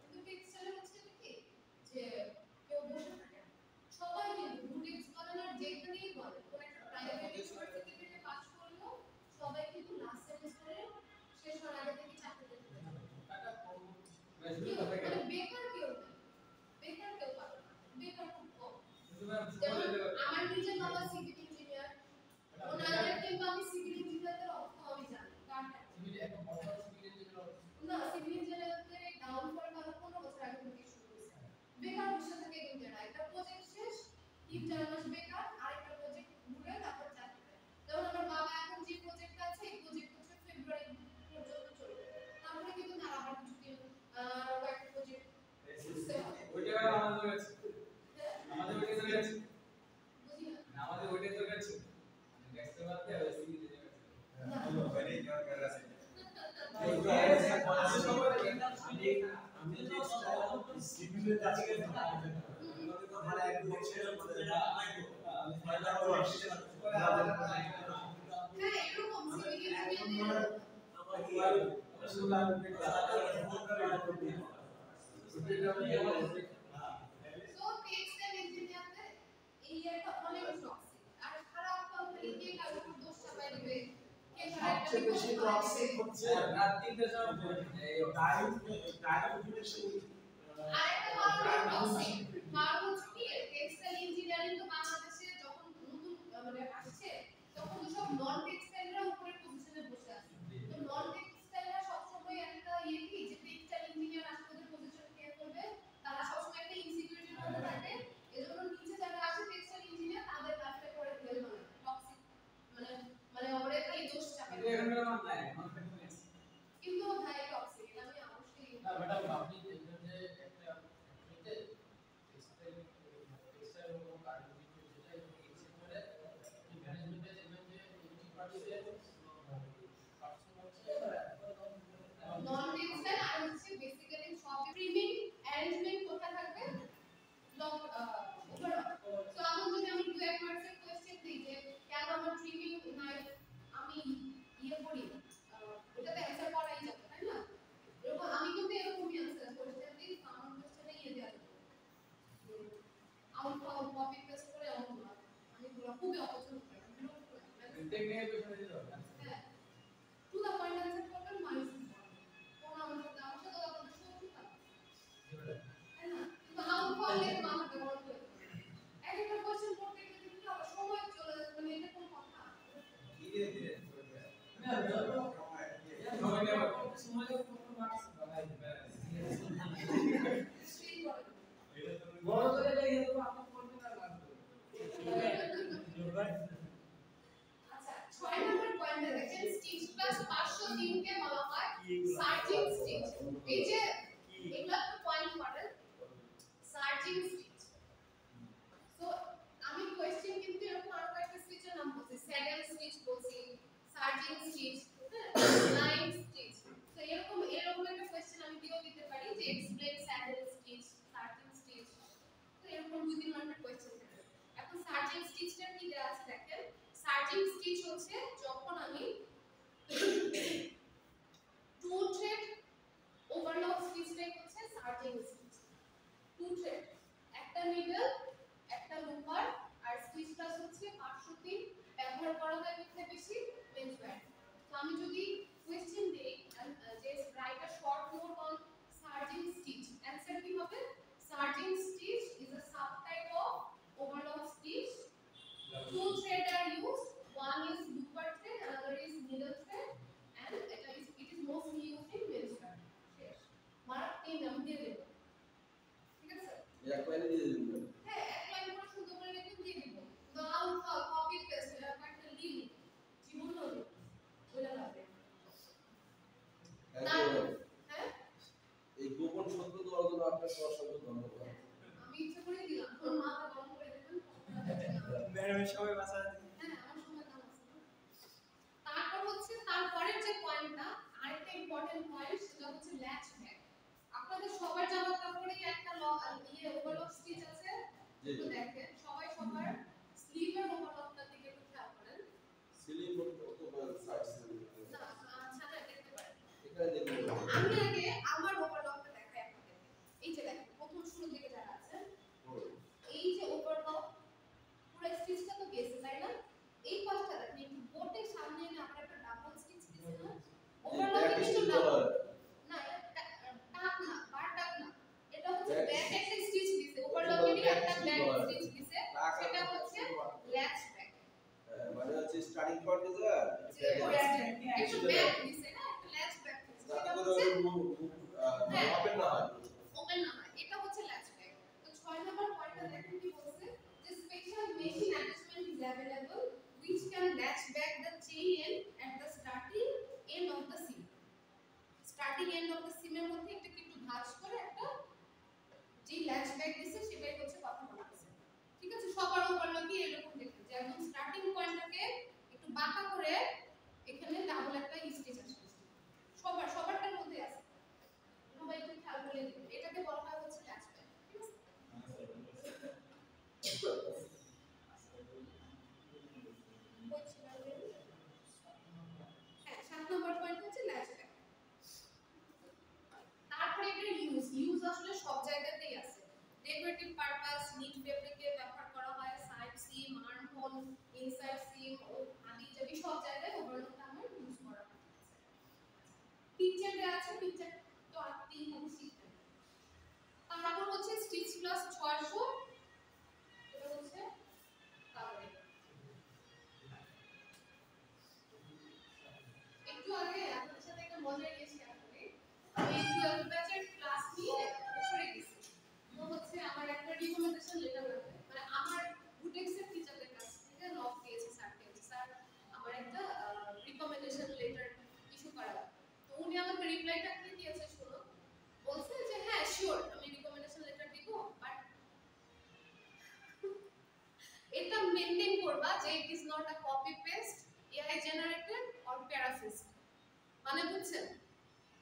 Speaker 1: কিন্তু টেক্সটাইলে হচ্ছে কি যে কেউ বসে থাকে না। সবাই কিন্তু বুটিক্স বলেন আর যেখানেই বলেন কোন একটা প্রাইভেট ইউনিভার্সিটি থেকে পাস করলো সবাই কিন্তু লাস্ট সেমিস্টারে শেষ হওয়ার আগে থেকে চাকরিতে ঢুকে যায়
Speaker 3: টাকা কম
Speaker 1: মানে বেকার কেউ নেই বেকার কেউ পাবে না বেকার খুব কম যেমন আমার নিজের বাবা সিভিল ইঞ্জিনিয়ার ওনাদের কিন্তু আমি সিভিল ইঞ্জিনিয়ারদের অর্থ আমি জানি কারণটা
Speaker 3: সিভিল একটা বড় সিভিল ইঞ্জিনিয়ার
Speaker 1: না সিভিল ইঞ্জিনিয়ারদের ডাউনফল ভালো 15 বছর আগে থেকে শুরু হয়েছে বেকার বসে থেকে কিন্তু না একটা প্রজেক্ট শেষ 3-4 মাস বেকার আরেকটা প্রজেক্ট ঘুরে তারপর চাকরি করে যেমন আমার বাবা এখন যে প্রজেক্ট আছে এই প্রজেক্ট হচ্ছে ফেব্রুয়ারি পর্যন্ত চলবে তারপরে কিন্তু তার আবার কিছুদিন কয়েকটা প্রজেক্ট বুঝতে হবে
Speaker 2: ওইটা আমাদের আছে আমাদের ওইটা তো আছে
Speaker 1: বুঝি না
Speaker 2: আমাদের ওইটা তো আছে দেখতে পারতে হবে সিভি দিতে
Speaker 1: না
Speaker 4: আমি সিভিলের কাছে গেছি তো ভালো এক বছরের মধ্যে আমি ফাইনাল
Speaker 1: হ্যাঁ এরকম সিভিল ইঞ্জিনিয়ার
Speaker 4: আমার
Speaker 1: সো টেক্সটাইল ইঞ্জিনিয়ারদের এই একটা অনেক টক্সিক আর খারাপ কোম্পানি কে কারো উপর দোষ চাপাই দিবে কে
Speaker 4: সবচেয়ে বেশি টক্সিক হচ্ছে
Speaker 2: রাত 3টা সময় এই
Speaker 4: ডায়োফিনেশন
Speaker 1: আরেকটা কারণ টক্সিক কারণ হচ্ছে কি টেক্সটাইল ইঞ্জিনিয়ারিং তো বাংলাদেশে যখন নতুন মানে আসছে তখন তো সব নন টেক্সটাইলরা উপরে পজিশনে বসে আছে তো নন টেক্সটাইলরা সবসময় একটা কি যে টেক্সটাইল ইঞ্জিনিয়ার আসলে পজিশন কে করবে তারা সবসময় একটা ইনসিকিউরিটির মধ্যে থাকে এজন্য নিচে যারা আছে টেক্সটাইল ইঞ্জিনিয়ার তাদের কাজটা করে ফেল মানে টক্সিক মানে ওরে খালি দোষ চাপায়
Speaker 2: এখানকার মান নাই আমার কাছে নেই
Speaker 1: কিন্তু ভাই টক্সিক এটা আমি অবশ্যই
Speaker 3: না ম্যাডাম আপনি দেখবেন যে একটা ফ্যাক্টরিতে টেক্সটাইল ও কার্ডবোর্ড যেটা এই সেক্টরে ম্যানেজমেন্টে দেখবেন যে 80%
Speaker 1: নন টেক্সটাইল আর হচ্ছে বেসিক্যালি সব প্রিমিং অ্যারেঞ্জমেন্ট কোথায় থাকবে লং ওভারঅল সো যেমন যদি আমি 2-1 মার্কসের কোশ্চেন দিই যে কেন আমার ট্রিমিং নাইফ আমি ইয়ে করি ওটাতে অ্যানসার করাই যাবে তাই না এরকম আমি কিন্তু এরকমই অ্যানসার কোশ্চেন দিই আমার কোশ্চেনে ইয়ে দেওয়া যাবে আউট কপি পেস্ট করে আমি পুরো খুবই অপছন্দ করি
Speaker 2: টেকনিক্যাল কোশ্চেন দিতে হবে
Speaker 1: হ্যাঁ টু দা পয়েন্ট অ্যানসার করবেন মাইনাস কোন আমার সাথে আপনাদের শত্রু থাকে তাই না কিন্তু আউট করলে মাথাটা গরম হয়ে যায় একটা কোশ্চেন করতে গেলে কিন্তু আবার সময় চলে যাবে মানে এটা কোন কথা
Speaker 4: ধীরে ধীরে
Speaker 3: না যত
Speaker 2: সময় নেওয়া
Speaker 3: সময় কত মার্কস
Speaker 1: স্ট্রিট করে
Speaker 3: বড় করে লেগে তো আপনি করতে না লাগবে
Speaker 1: আচ্ছা 6 নম্বর পয়েন্টে দেখেন স্টিচ প্লাস 503 কে বলা হয় সার্জিং স্টিচ এই যে এগুলা তো পয়েন্ট করেন সার্জিং স্টিচ সো আমি কোশ্চেন কিন্তু এরকম আরো কয়েকটা স্টিচের নাম বলছি স্যাডেল স্টিচ বলছি সার্জিং স্টিচ লাইন স্টিচ সো এরকম একটা কোশ্চেন আমি দিতে পারি যে এক্সপ্লেইন স্যাডেল স্টিচ সার্জিং স্টিচ তো এরকম 2-3 মার্কের কোশ্চেন থাকে এখন সার্জিং স্টিচটা কি দেওয়া আছে দেখেন সার্জিং স্টিচ হচ্ছে যখন আমি টু থ্রেড ওভারলক স্টিচটাই হচ্ছে সার্জিং স্টিচ টু থ্রেড একটা নিডল একটা লুপার আর স্টিচ প্লাস হচ্ছে 503 ব্যবহার করা হয় কোথায় বেশি বেঞ্চ ব্যান্ড তো আমি যদি কোশ্চেন দেই যে write a short note on সার্জিং stitch answer কি হবে সার্জিং stitch is a subtype of overlock stitch two threads are used one is looper thread another is needle thread and it is mostly used in bench band শেষ mark 3 আমি দিয়ে দেব ঠিক আছে
Speaker 4: এক লাইনে দিয়ে দিবেন
Speaker 1: হ্যাঁ এক লাইন করে সুন্দর করে লিখে দিয়ে দিব দাও কপি পেস্ট একটা লিঙ্ক জীবন হলো বলে লাগবে হ্যাঁ
Speaker 4: এই গোপন সত্য দেওয়ার জন্য আপনাকে অসংখ্য ধন্যবাদ
Speaker 1: আমি ইচ্ছা করে দিলাম তোর মাথা গরম করে দেবেন
Speaker 3: ম্যাডামের সবাই বাসা
Speaker 1: হ্যাঁ আমার সময় দাম আছে তারপর হচ্ছে তারপরের যে পয়েন্টটা আরেকটা ইম্পর্টেন্ট পয়েন্ট সেটা হচ্ছে ল্যাচ ব্যাক আপনাদের সবার জামা কাপড়ে একটা ওভারলক স্টিচ আছে তো দেখেন সবাই সবার স্লিভের ওভারলকটার দিকে একটু খেয়াল করেন
Speaker 4: সিলিং করতে তো সাইড
Speaker 1: না ছাড়া দেখতে পারেন
Speaker 4: এখানে দেখুন
Speaker 1: আমি আগে আমার ওভারলকটা দেখাই আপনাদের এই যে দেখেন প্রথম শুরুর দিকে যারা আছে এই যে ওভারলক পুরো স্টিচটা তো গেছে তাই না এই পাশটা দেখেন একটু বোটের সামনে এনে আমরা একটা ডাবল স্টিচ দিছি না ওভারলকে কিন্তু ডাবল না এটা টাক না বার টাক না এটা হচ্ছে ব্যাক একটা স্টিচ দিছে ওভারলকেরই একটা ব্যাক স্টিচ দিছে সেটা হচ্ছে ল্যাচ ব্যাক
Speaker 4: মানে হচ্ছে স্টার্টিং পয়েন্টে যা
Speaker 1: একটু ব্যাক দিছে না একটা ল্যাচ ব্যাক দিছে
Speaker 4: যাতে
Speaker 1: সেটা
Speaker 4: করে
Speaker 1: হচ্ছে
Speaker 4: ওপেন না হয়
Speaker 1: ওপেন না হয় এটা হচ্ছে ল্যাচ ব্যাক তো 6 নম্বর পয়েন্টটা দেখেন কি বলছে যে special machine attachment is available which can latch back the chain end at the starting end of the seam starting end of the seam এর মধ্যে একটা একটু ভাঁজ করে একটা যে ল্যাচ ব্যাক দিছে সেটাই হচ্ছে কথা বলতেছে ঠিক আছে সবার ওভারলকে এরকম দেখতে যে একদম স্টার্টিং পয়েন্টটাকে একটু বাঁকা করে এখানে ডাবল একটা স্টিচ আসছে সবারটার মধ্যে আছে সবাই একটু খেয়াল করে দেখবেন এটাকে বলা হয় হচ্ছে ল্যাচ ব্যাক ঠিক আছে হ্যাঁ 7 নম্বর পয়েন্ট হচ্ছে ল্যাচ ব্যাক তারপরে এটা ইউজ আসলে সব জায়গাতেই আছে ডেকোরেটিভ পারপাস নিট ফেব্রিকে ব্যবহার করা হয় সাইড সিম আর্ম হোল ইনসাইড সিম ও আদি যদি সব জায়গায় ওভারলকটা আমরা ইউজ করা হয় পিকচার দেওয়া আছে পিকচার তো আর 3 হবে শিখবেন তারপর হচ্ছে স্টিচ প্লাস 600 এটা হচ্ছে কাভারিং একটু আগে আপনাদের সাথে একটা মজার ইয়ে শেয়ার করি আমি 12 ব্যাচের ক্লাস নিয়ে উপরে গেছি তো হচ্ছে আমার একটা রিকমেন্ডেশন লেটার লাগবে মানে আমার বুটেক্সের টিচারদের কাছ থেকে লক দিয়েছে স্যারকে স্যার আমার একটা রিকমেন্ডেশন লেটার ইস্যু করা তো উনি আমাকে রিপ্লাইটা কি দিয়েছে শুনো বলছে যে হ্যাঁ শিওর আমি রিকমেন্ডেশন লেটার দিব বাট এটা মেইনটেইন করবা যে it is not a copy paste AI generated or paraphrase মানে বুঝছেন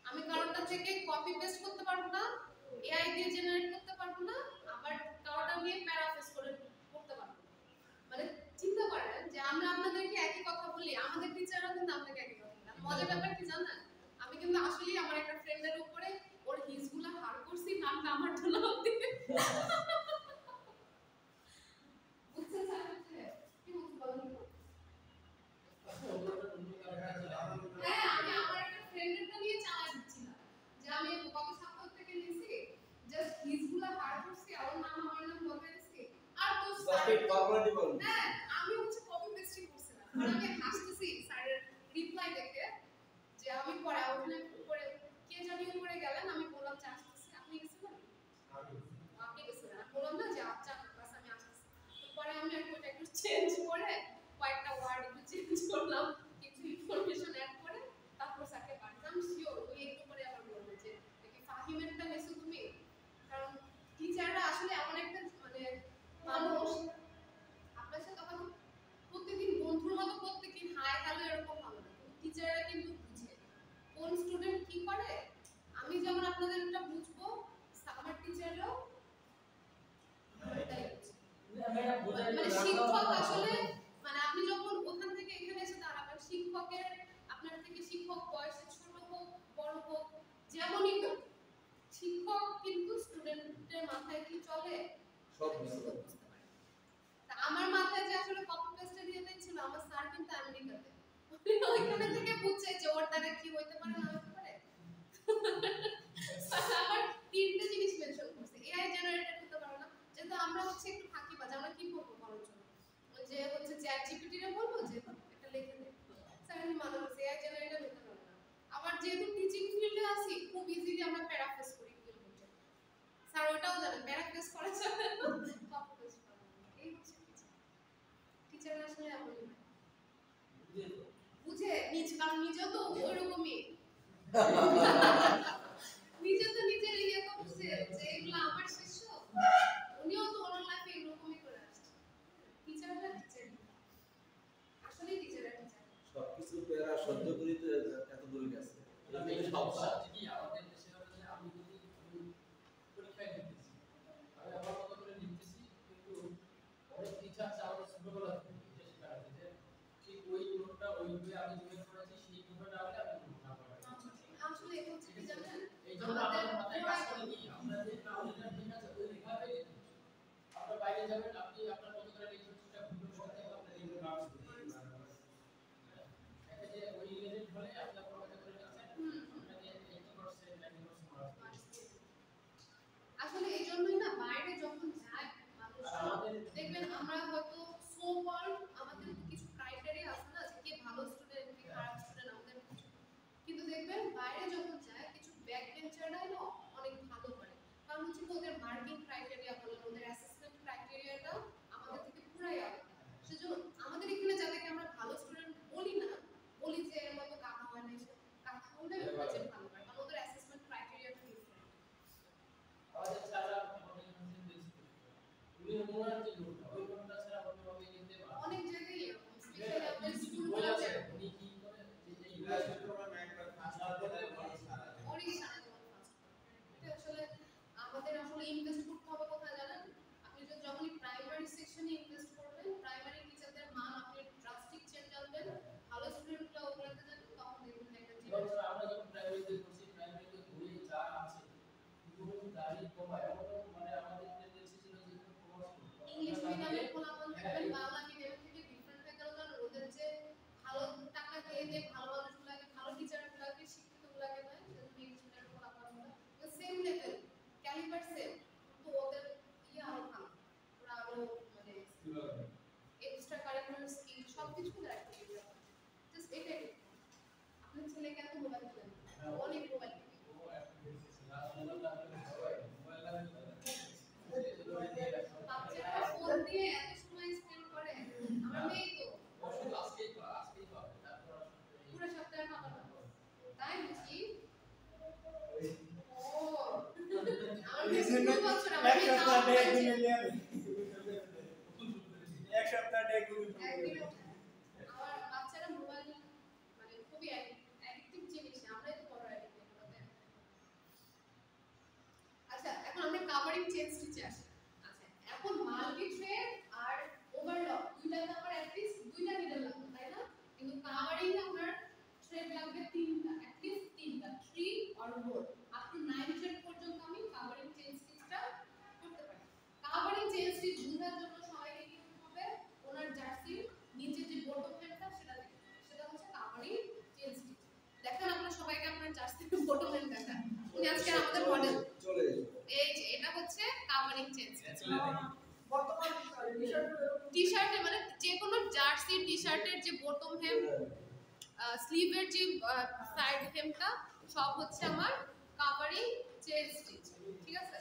Speaker 1: আমি কারোটা থেকে কপি পেস্ট করতে পারবো না এআই দিয়ে জেনারেট করতে পারবো না আবার কারোটা নিয়ে প্যারাফ্রেজ করে করতে পারবো না আমাদের টিচারও কিন্তু আপনাকে একই কথা বলে। মজার ব্যাপার কি জানেন, আমি কিন্তু আসলেই আমার একটা ফ্রেন্ডের উপরে ওর হিজগুলা হার করছি নামটা আমার জন্য দিতে বুঝছেন স্যার? কি বলতে বলেন তো? হ্যাঁ, আমি আমার একটা ফ্রেন্ডেরটা নিয়ে চালাই দিচ্ছিলাম যে আমি কত ছাত্র থেকে নিয়েছি, জাস্ট হিজগুলা হার করছি, আমার নাম আমার নাম বদলাইছি, আর তো হ্যাঁ, আমি হচ্ছে কপি পেস্টই করছিলাম। আর আমি হাসতেছি স্যারের রিপ্লাই দেখে যে আমি পরে ওখানে উপরে কে জানি উপরে গেলেন, আমি বললাম যে আসতেছি, আপনি গেছিলেন? আপনি গেছিলেন? আমি বললাম না যে আচ্ছা বাস আমি আসতেছি। তো পরে আমি আর ওটা একটু চেঞ্জ করে কয়েকটা ওয়ার্ড একটু চেঞ্জ করলাম, কিছু ইনফরমেশন অ্যাড করে তারপর স্যারকে পাঠালাম। শিওর ওই একটু পরে আবার বলবো যে কি ফাহিমেরটা মেসো তুমি, কারণ টিচাররা আসলে এমন একটা মানে মানুষ, আপনার সাথে তখন প্রত্যেকদিন বন্ধুর মতো প্রত্যেকদিন হাই হ্যালো এরকম হবে না, টিচাররা কিন্তু বুঝে কোন স্টুডেন্ট কি করে। আমি যেমন আপনাদের একটা বুঝবো, আমার টিচাররাও তাই বুঝে। মানে শিক্ষক আসলে মানে আপনি যখন ওখান থেকে এখানে এসে দাঁড়াবেন, শিক্ষকের আপনার থেকে শিক্ষক বয়সে ছোট হোক বড় হোক যেমনই হোক, শিক্ষক কিন্তু স্টুডেন্টের মাথায় কি চলে
Speaker 4: সব
Speaker 1: বুঝতে পারে। তা আমার মাথায় যে আসলে কপি পেস্টে দিয়ে দিয়েছিল, আমার স্যার কিন্তু আমেরিকাতে ওইখানে থেকে বুঝছে যে ওর দ্বারা কি হইতে পারে না হইতে পারে। স্যার আবার তিনটে জিনিস মেনশন করছে, এআই জেনারেটেড হতে পারে না, যেহেতু আমরা হচ্ছে একটু ফাঁকিবাজ, আমরা কি করবো বলার জন্য যে হচ্ছে চ্যাট জিপিটি রে বলবো যে একটা লিখে দে, স্যার আমি মানা করছি এআই জেনারেটেড হতে পারে না। আবার যেহেতু টিচিং ফিল্ডে আছি, খুব ইজিলি আমরা প্যারাফ্রেজ করি ফিল করতে, স্যার ওটাও জানেন প্যারাফ্রেজ করা যাবে না, কপি পেস্ট করা যাবে না। এই হচ্ছে টিচার আসলে এমনই বুঝে নিজ, কারণ নিজেও তো ওইরকমই নিজে তো নিজের ইয়ে তো বুঝে যে এগুলো আমার শিষ্য, উনিও তো ওনার লাইফে এরকমই করে আসছে। টিচাররা টিচার আসলে টিচাররা টিচার
Speaker 4: সবকিছু প্যারা সহ্য করি তো এত দূরে গেছে।
Speaker 3: আমি সমস্যা কি আমাদের দেশে হচ্ছে আমি যদি পরীক্ষায় লিখতেছি, আমি আমার মতো করে লিখতেছি, কিন্তু অনেক টিচার আছে আমাদের ছোটবেলা থেকে শেখা আছে যে ঠিক ওই নোটটা ওই বইয়ে আমি যেভাবে পড়েছি সেই নোটটা হলে আমি নোট না পড়াই।
Speaker 1: আসলে এটা হচ্ছে কি জানেন,
Speaker 3: এই জন্য আমাদের মাথায় কাজ করে কি আমরা যে আমাদের ঠিক আছে ওই লেখাটাই লিখি, আমরা বাইরে যাবেন আপনি আপনার মতো করে লিখছেন, সেটা ভুল করতে আপনি লিখবেন না, এটা যে ওই রিলেটেড হলে আপনি আপনার মতো করে লিখছেন, এটা যে 80% 90% মার্কস
Speaker 1: আসলে এই জন্যই না বাইরে যখন যায় মানুষ দেখবেন, আমরা হয়তো সো কল্ড আমাদের কিছু ক্রাইটেরিয়া আছে না যে কে ভালো স্টুডেন্ট কে খারাপ স্টুডেন্ট আমাদের কিছু, কিন্তু দেখবেন বাইরে যখন যায় কিছু ব্যাক বেঞ্চাররাই না অনেক ভালো করে, কারণ হচ্ছে কি ওদের মার্কিং ক্রাইটেরিয়া বলেন, ওদের অ্যাসেসমেন্ট ক্রাইটেরিয়াটা আমাদের থেকে পুরাই আলাদা। সেজন্য আমাদের এখানে যাদেরকে আমরা ভালো স্টুডেন্ট বলি না, বলি যে এর মতো কাকা হয় না, কাকা হলে ওরা যে ভালো হয়, কারণ ওদের অ্যাসেসমেন্ট ক্রাইটেরিয়াটা ডিফারেন্ট।
Speaker 3: আমাদের ছাড়া আমাদের ইউনিভার্সিটি উনি ওনার যে নোটটা ওই নোটটা ছাড়া অন্যভাবে লিখতে পারে
Speaker 1: অনেক জায়গায় এরকম, স্পেশালি আমাদের
Speaker 3: বই
Speaker 1: স্কুলগুলোতে
Speaker 3: আছে উনি কি করে যে এই ইউনিভার্সিটি
Speaker 1: অনেক সারা জীবন ফাস্ট করে। এটা আসলে আমাদের আসলে ইনভেস্ট করতে হবে কোথায় জানেন, আপনি যখনই প্রাইমারি সেকশনে ইনভেস্ট করবেন, প্রাইমারি টিচারদের মান আপনি ড্রাস্টিক চেঞ্জ আনবেন, ভালো স্টুডেন্টরা ওগুলোতে যাবেন, তখন দেখবেন একটা জীবন।
Speaker 3: আমরা যখন প্রাইমারিতে পড়ছি প্রাইমারিতে বই যা আছে পুরো দাঁড়ি কমা এমন মানে আমাদের টেন্ডেন্সি ছিল যে
Speaker 1: ইংলিশ মিডিয়ামে ফলাফল দেখবেন বাংলা মিডিয়াম থেকে ডিফারেন্ট হয়ে গেল, কারণ ওদের যে ভালো টাকা দিয়ে যে ভালো মানুষগুলোকে ভালো টিচারগুলোকে শিক্ষিতগুলোকে দেয়, সেজন্য ইংলিশ মিডিয়ামের ফলাফল হলো সেম লেভেল, ক্যালিবার সেম, কিন্তু ওদের আরো ভালো, ওরা আরো মানে এক্সট্রা কারিকুলার স্কিল সবকিছু রাখতে হবে। জাস্ট এটাই আপনার ছেলেকে এত মোবাইল দেন, অনেক মোবাইল বাচ্চারা ফোন দিয়ে এত সময় স্পেন্ড করে, আমার মেয়ে তো
Speaker 3: আজকেই পাবে তারপর
Speaker 1: পুরো সপ্তাহে খাবার না, তাই বুঝি ও আমার মেয়ে 2 বছর, আমার মেয়ে তাও
Speaker 4: এক সপ্তাহ
Speaker 1: আমার বাচ্চারা মোবাইল মানে খুবই অ্যাডিকটিভ জিনিস, আমরাই তো বড় অ্যাডিক্টেড। আচ্ছা এখন আমরা কাভারিং চেঞ্জ টিচার, আচ্ছা এখন মাল্টি থ্রেড আর ওভারলক দুইটাতে আমার অ্যাট লিস্ট দুইটা নিডল লাগবে, তাই না? কিন্তু কাভার টি-শার্টে মানে যে কোনো জার্সি টি-শার্টের যে বটম হেম স্লিভের যে সাইড হেমটা সব হচ্ছে আমার কাভারিং চেন স্টিচ, ঠিক আছে।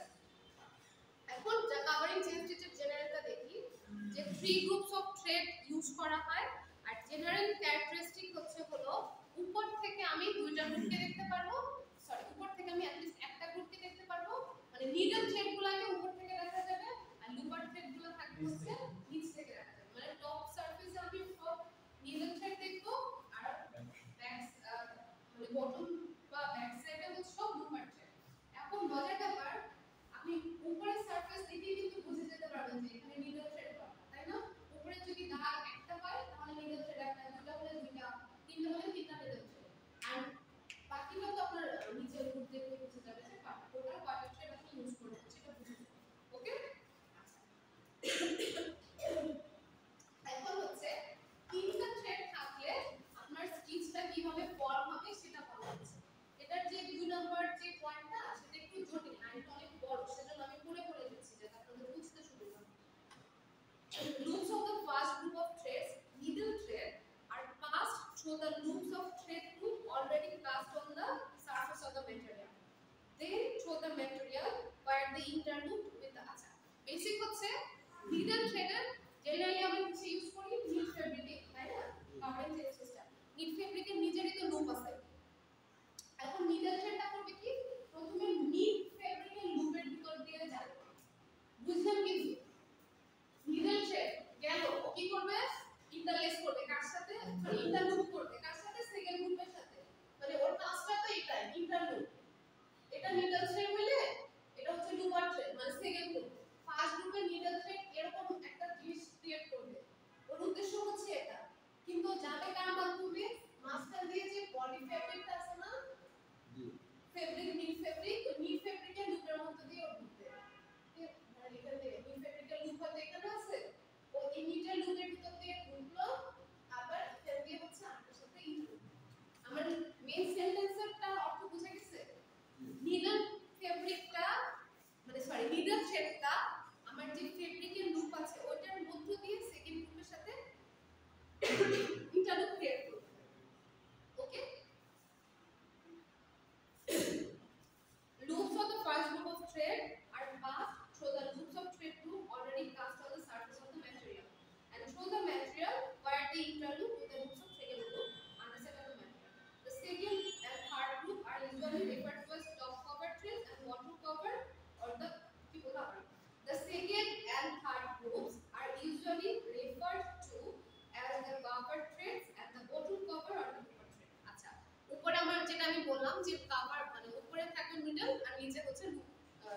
Speaker 1: এখন কাভারিং চেন স্টিচের জেনারেলটা দেখি যে 3 গ্রুপস অফ থ্রেড ইউজ করা হয়। আর জেনারেল ক্যারেক্টারিস্টিক হলো উপর থেকে আমি দুইটা গ্রুপকে দেখতে পারবো, সরি উপর থেকে আমি অ্যাট লিস্ট একটা গ্রুপকে দেখতে পারবো, মানে নিডল থ্রেডগুলোকে উপর থেকে দেখা যাবে আর লুপার থ্রেডগুলো থাকবে হচ্ছে নিচ থেকে দেখা যাবে। মানে টপ সারফেসে আমি সব নিডল থ্রেড দেখবো আর ব্যাক মানে বটম বা ব্যাক সাইডে হচ্ছে সব লুপার থ্রেড। এখন মজার ব্যাপার আপনি উপরের সারফেস দেখেই কিন্তু বুঝে যেতে পারবেন যে এখানে নিডল থ্রেড পাবেন, তাই না? উপরে যদি দাগ একটা হয় তাহলে নিডল থ্রেড একটা, দুটো হলে দুইটা, তিনটা হলে তিনটা নিডল থ্রেড। আর বাকিটা তো আপনার নিচের গ্রুপ দেখে বুঝে যাবে যে টোটাল কয়টা থ্রেড আপনি ইউজ করবেন সেটা বুঝে যাবেন। ওকে, এখন হচ্ছে তিনটা থ্রেড থাকলে আপনার স্টিচটা কিভাবে ফর্ম হবে সেটা বলা হচ্ছে। এটার যে 2 নম্বর যে পয়েন্টটা সেটা একটু জটিল, লাইনটা অনেক বড়, সেজন্য আমি পড়ে দিচ্ছি যাতে আপনাদের বুঝতে সুবিধা হয়। Loops of the first group of threads, needle thread, are passed through the loops of thread group already cast on the surface of the material. Then through the material where they interloop with the acha. Basic হচ্ছে needle thread এর generally আমরা কিছু use করি NEET ফেব্রিকে, তাই না? Covering chain system NEET ফেব্রিকের নিচেরই তো loop আছে। এখন নিডল থ্রেডটা করবে কি, প্রথমে নিট ফেব্রিকের লুপের ভিতর দিয়ে যাবে, বুঝলাম? কিন্তু নিডল থ্রেড গেল ও কি করবে, ইন্টারলেস করবে কার সাথে, সরি ইন্টারলুপ করবে কার সাথে, সেকেন্ড গ্রুপের সাথে। মানে ওর কাজটা তো এটাই, ইন্টারলুপ। এটা নিডল থ্রেড হইলে এটা হচ্ছে লুপার থ্রেড, মানে সেকেন্ড গ্রুপ। ফার্স্ট গ্রুপের নিডল থ্রেড এরকম একটা জিনিস ক্রিয়েট করবে, ওর উদ্দেশ্য হচ্ছে এটা। কিন্তু যাবে কার মাধ্যমে, মাঝখান দিয়ে যে বডি ফেব্রিকটা আছে না, ফেব্রিক নিট ফেব্রিক, ওই নিট ফেব্রিকের লুপের মধ্যে দিয়ে ঢুকবে। মানে এখান থেকে নিট ফেব্রিকের লুপ হয়তো এখানে আছে, ও এই নিটের লুপের ভিতর দিয়ে ঢুকলো, আবার এখান দিয়ে হচ্ছে আরেকটার সাথে ইন্টারলুপ। আমার মেইন সেন্টেন্সেরটা অর্থ বুঝে গেছে? নিডল ফেব্রিকটা মানে সরি নিডল থ্রেডটা আমার যে ফেব্রিকের লুপ আছে ওইটার মধ্য দিয়ে সেকেন্ড গ্রুপের সাথে ইন্টারলুপ ক্রিয়েট করবে। ওকে, loops of the first group of thread are passed through the loops of thread group already cast on the surface of the material and through the material where they interloop with the loops of second group underside of the material. The second and third group are usually referred to as top cover threads and bottom cover or the people cover. The second and third groups are usually referred to as the cover threads and the bottom cover or the looper thread. আচ্ছা, উপরে আমার যেটা আমি বললাম যে cover মানে উপরে থাকবে মিডল আর নিচে হচ্ছে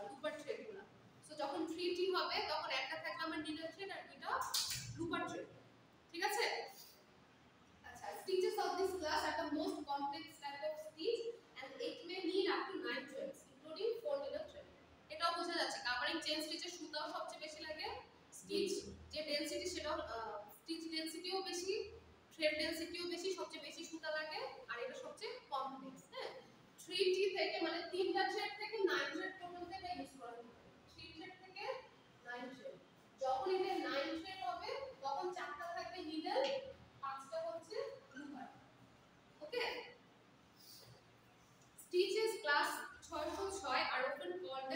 Speaker 1: লুপার থ্রেডগুলো। সো যখন 3T হবে তখন একটা থাকবে আমার নিডল থ্রেড আর দুটো লুপার থ্রেড, ঠিক আছে? আচ্ছা, stitches of this class are the most complex type of stitch and it may need up to 9 threads including 4 needle thread. এটাও বোঝা যাচ্ছে কাভারিং চেন স্টিচের সুতাও সবচেয়ে বেশি লাগে, স্টিচ যে ডেনসিটি সেটাও স্টিচ ডেনসিটিও বেশি, থ্রেড ডেনসিটিও বেশি, সবচেয়ে বেশি সুতা লাগে আর এটা সবচেয়ে কমপ্লেক্স। হ্যাঁ, 3T থেকে মানে তিনটা থ্রেড থেকে 9 থ্রেড পর্যন্ত এটা ইউজ করা হবে। 3 থ্রেড থেকে 9 থ্রেড, যখন এটা 9 থ্রেড হবে তখন চারটা থাকবে নিডল, পাঁচটা হচ্ছে লুপার। ওকে, stitches class 606 are often called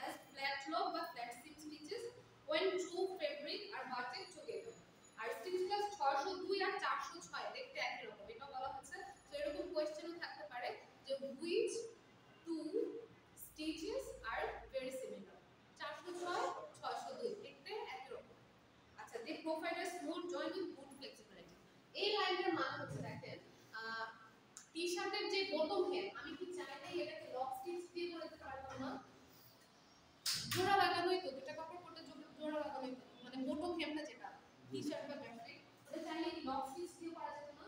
Speaker 1: as flat lobe বা flat seam stitches when two fabric are butted together. R stitch class 602 আর 406 দেখতে একই রকম, এটা বলা হচ্ছে। তো এরকম কোশ্চেনও থাকতে পারে যে which two stitches are very similar. 406 602 দেখতে একই রকম। আচ্ছা, they provide a smooth joint with good flexibility. এই লাইনের মানে হচ্ছে দেখেন টি-শার্টের যে বটম হেম আমি কি চাইলেই এটাকে লক স্টিচ দিয়ে করে দিতে পারতাম না? জোড়া লাগানোই তো, দুটো কাপড় পরতে জোড়া লাগানোই তো, মানে বটম হেমটা যেটা টি-শার্ট বা ব্যাগটি ওটা চাইলে লক স্টিচ দিয়ে করা যেত না?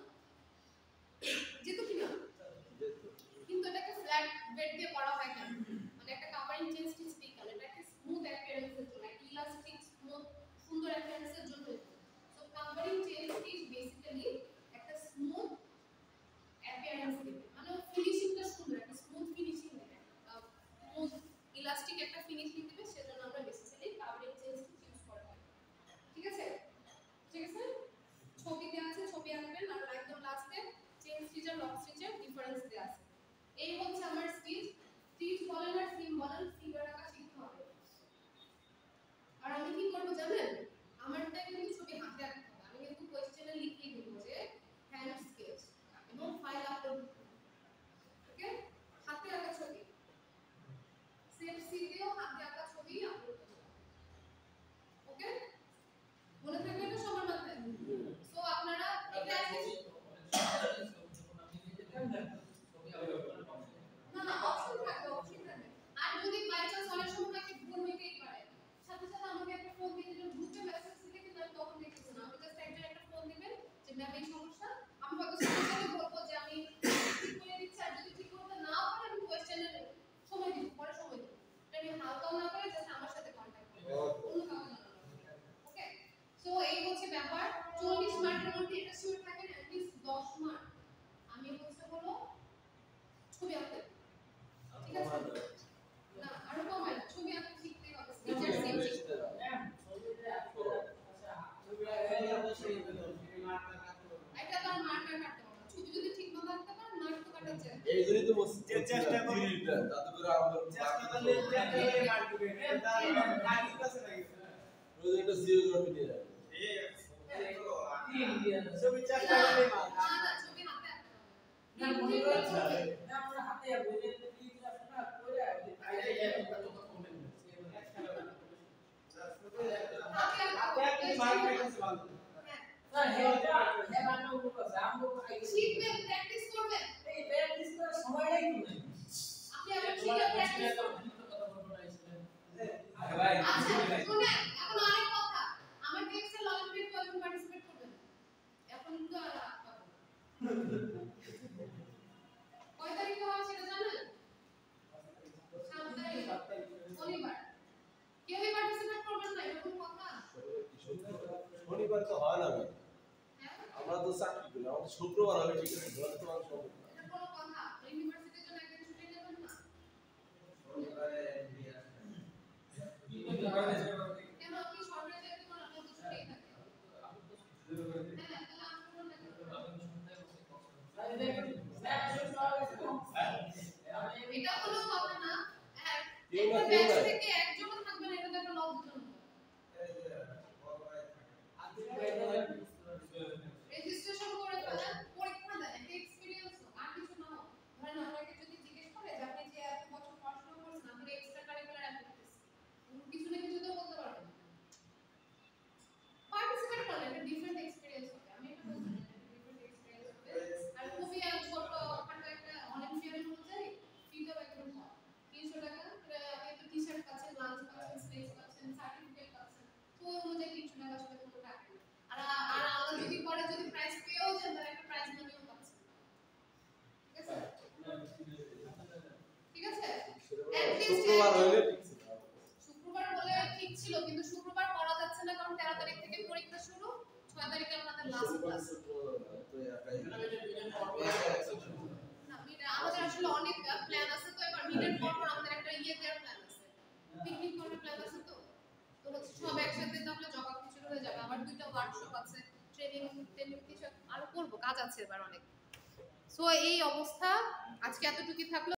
Speaker 1: যেত কি না? কিন্তু এটাকে ফ্ল্যাট বেড দিয়ে করা হয় কেন? মানে একটা কাভারিং চেন স্টিচ দিয়ে কেন? এটা একটা স্মুথ অ্যাপিয়ারেন্সের জন্য, একটা ইলাস্টিক স্মুথ সুন্দর অ্যাপিয়ারেন্সের জন্য। So covering chain stitch basically একটা স্মুথ অ্যাপিয়ারেন্স দিবে, মানে ফিনিশিংটা সুন্দর, একটা স্মুথ ফিনিশিং দিবে, স্মুথ ইলাস্টিক একটা ফিনিশিং দিবে, সেজন্য আমরা basically covering chain stitch use করা হয়। ঠিক আছে, ব্যাপার 40 মার্কের মধ্যে এটা শিওর থাকে না at least 10 মার্ক আমি হচ্ছে হলো ছবি আঁকতে ঠিক আছে না আরো কমাই না ছবি আঁকতে শিখতে হবে টিচার সেম এটা তো মার্কার কাটতে হবে ছবি যদি ঠিক মতো আঁকতে পারেন মার্ক তো কাটা যায়
Speaker 4: এই জন্যই তো চেষ্টা করি তাতে করে আমরা চেষ্টা করলে মার্ক দিবে তার মার্ক কাছে নাই রোজ একটা জিওগ্রাফি নিয়ে যাবে ছবি চেষ্টা করলে মার্ক
Speaker 1: না ছবি হাতে আঁকতে হবে
Speaker 3: না মনে করছে না আমরা হাতে বইতে কি আছে না করে আইডিয়া এটা তো কমেন্ট
Speaker 4: হাতে একটা মার্ক পাইছে ভালো
Speaker 3: স্যার হেটা হেবানো উপর জামবো
Speaker 1: শিখবেন প্র্যাকটিস করবেন
Speaker 3: এই প্র্যাকটিস করার সময়টাই তো নেই
Speaker 1: আপনি আবার শিখে প্র্যাকটিস করবেন
Speaker 3: কথা বলবো না এসে
Speaker 2: ভাই
Speaker 1: আচ্ছা শুনেন এখন আরেক কথা আমার টেক্সটের অলিম্পিক কয়জন পার্টিসিপেট করবেন এখন তো আর পাবো কয় তারিখে হবে সেটা জানেন 7 তারিখ শনিবার কেউই পার্টিসিপেট করবেন না এরকম কথা
Speaker 4: শনিবার তো হয় না ভাই
Speaker 1: হ্যাঁ
Speaker 4: আমরা তো চাকরি করি আমাদের শুক্রবার হবে ঠিক আছে ধরে তো সম্ভব না
Speaker 1: এটা কোনো কথা ইউনিভার্সিটির জন্য একদিন ছুটি নেবেন না কেন আপনি সরকারি চাকরি করেন আপনার তো ছুটি থাকে হ্যাঁ তাহলে আপনার না এটা কোনো কথা না একটা ব্যাচ থেকে একজনও থাকবে না এটা তো একটা লজ্জাজনক রেজিস্ট্রেশন করে ফেলেন পরীক্ষা দেন একটা এক্সপেরিয়েন্স আর কিছু না হোক ধরেন আপনাকে যদি জিজ্ঞেস করে যে আপনি যে এত বছর পড়াশোনা করেছেন আপনার এক্সট্রা কারিকুলার অ্যাক্টিভিটিস কিছু না কিছু তো বলতে পারবেন পার্টিসিপেট করেন একটা ডিফারেন্ট এক্সপেরিয়েন্স হবে আমি এটা বলছি না একটা ডিফারেন্ট এক্সপেরিয়েন্স হবে আর খুবই ছোট খাটো একটা অলিম্পিয়াড অনুযায়ী ফিটাও একদম কম 300 টাকা আপনি একটা টি-শার্ট পাচ্ছেন লাঞ্চ পাচ্ছেন স্নেক্স পাচ্ছেন সার্টিফিকেট পাচ্ছেন তো ওই অনুযায়ী 300 টাকা আসলে কোনো টাকা না আর আলাদা যদি পরে যদি প্রাইজ পেয়েও যান তাহলে একটা প্রাইজ মানিও পাচ্ছেন ঠিক আছে
Speaker 4: শুক্রবার হইলে ঠিক ছিল
Speaker 1: শুক্রবার বলে ঠিক ছিল কিন্তু শুক্রবার করা যাচ্ছে না কারণ 13 তারিখ থেকে পরীক্ষা শুরু 6 তারিখে আপনাদের লাস্ট ক্লাস
Speaker 4: তো একাই
Speaker 1: না আমাদের আসলে অনেক প্ল্যান আছে তো এবার মিটের পর আমাদের একটা দেওয়ার প্ল্যান আছে পিকনিক করার প্ল্যান আছে তো তো হচ্ছে সব একসাথে তাহলে জগা খিচুড়ি হয়ে যাবে আবার দুইটা ওয়ার্কশপ আছে ট্রেনিং কিছু আরো করব কাজ আছে এবার অনেক সো এই অবস্থা আজকে এতটুকুই থাকলো